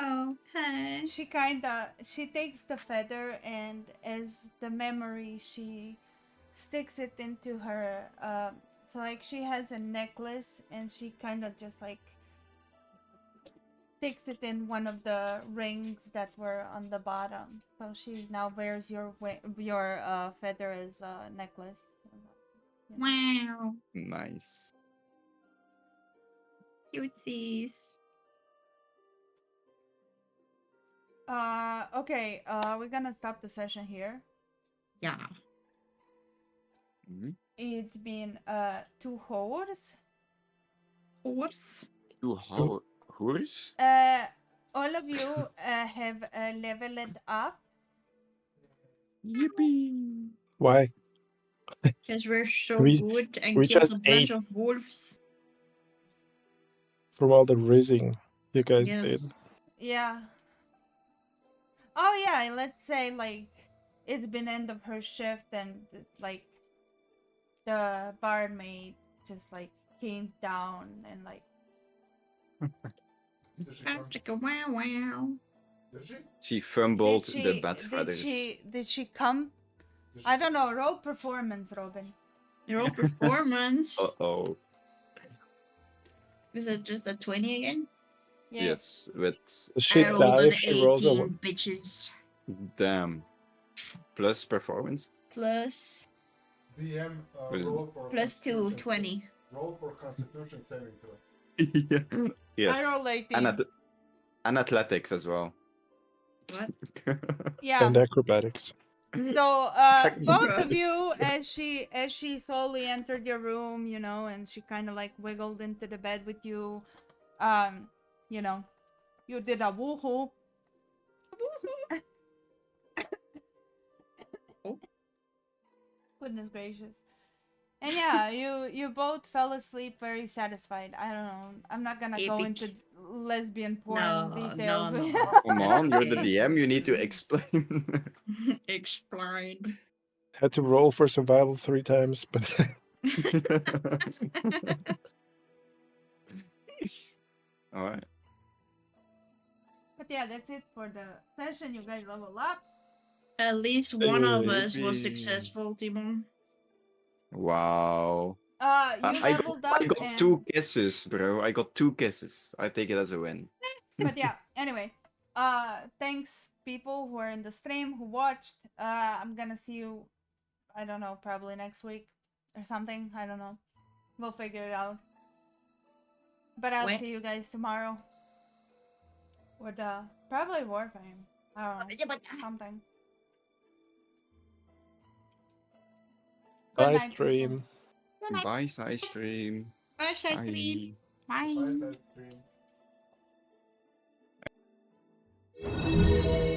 Okay. She takes the feather, and as the memory, she sticks it into her, so like she has a necklace, and she kind of just like sticks it in one of the rings that were on the bottom. So she now wears your feather as a necklace. Wow. Nice. Cutesies. Okay, we're gonna stop the session here. Yeah. Mm-hmm. It's been 2 hours. Horse. Horse? All of you have leveled up. Yippee! Why? Because we're so We- good and we killed just a bunch ate. of wolves. From all the rizzing you guys Yes. did. Yeah. Oh yeah, and let's say like it's been end of her shift, and like the barmaid just like came down and like Did she come? Chicka wow wow. Did she? She fumbled did the bat feathers. she come? Did she I don't know. Roll performance, Robin. Roll performance. Uh-oh. Is it just a 20 again? Yes, with She I rolled die an if she rolls a 18, one. bitches. damn. Plus performance. Plus DM Brilliant. roll for plus 2, Constitution 20. Roll for Constitution saving throw. Yeah. Yes. I rolled 18. And athletics as well. What? Yeah. And acrobatics. So both of you, Acrobatics. as she slowly entered your room, you know, and she kind of like wiggled into the bed with you, you know, you did a woohoo. Oh. Goodness gracious. And yeah, you both fell asleep very satisfied. I don't know. I'm not gonna go Epic. into lesbian porn No, details. no. Come on, you're the DM. You need to explain. Explain. Had to roll for survival 3 times, but All right. But yeah, that's it for the session. You guys level up. At least one of Hey, us was yippee. successful, Timon. Wow. You leveled up I got and 2 kisses, bro. I got 2 kisses. I take it as a win. but yeah, anyway, thanks people who are in the stream who watched. I'm gonna see you, I don't know, probably next week or something. I don't know. We'll figure it out. But I'll When? see you guys tomorrow. With probably Warframe. I don't know. Something. Good I night, people. stream. Bye, side stream. Bye, side stream. Bye. Bye. Bye, stream.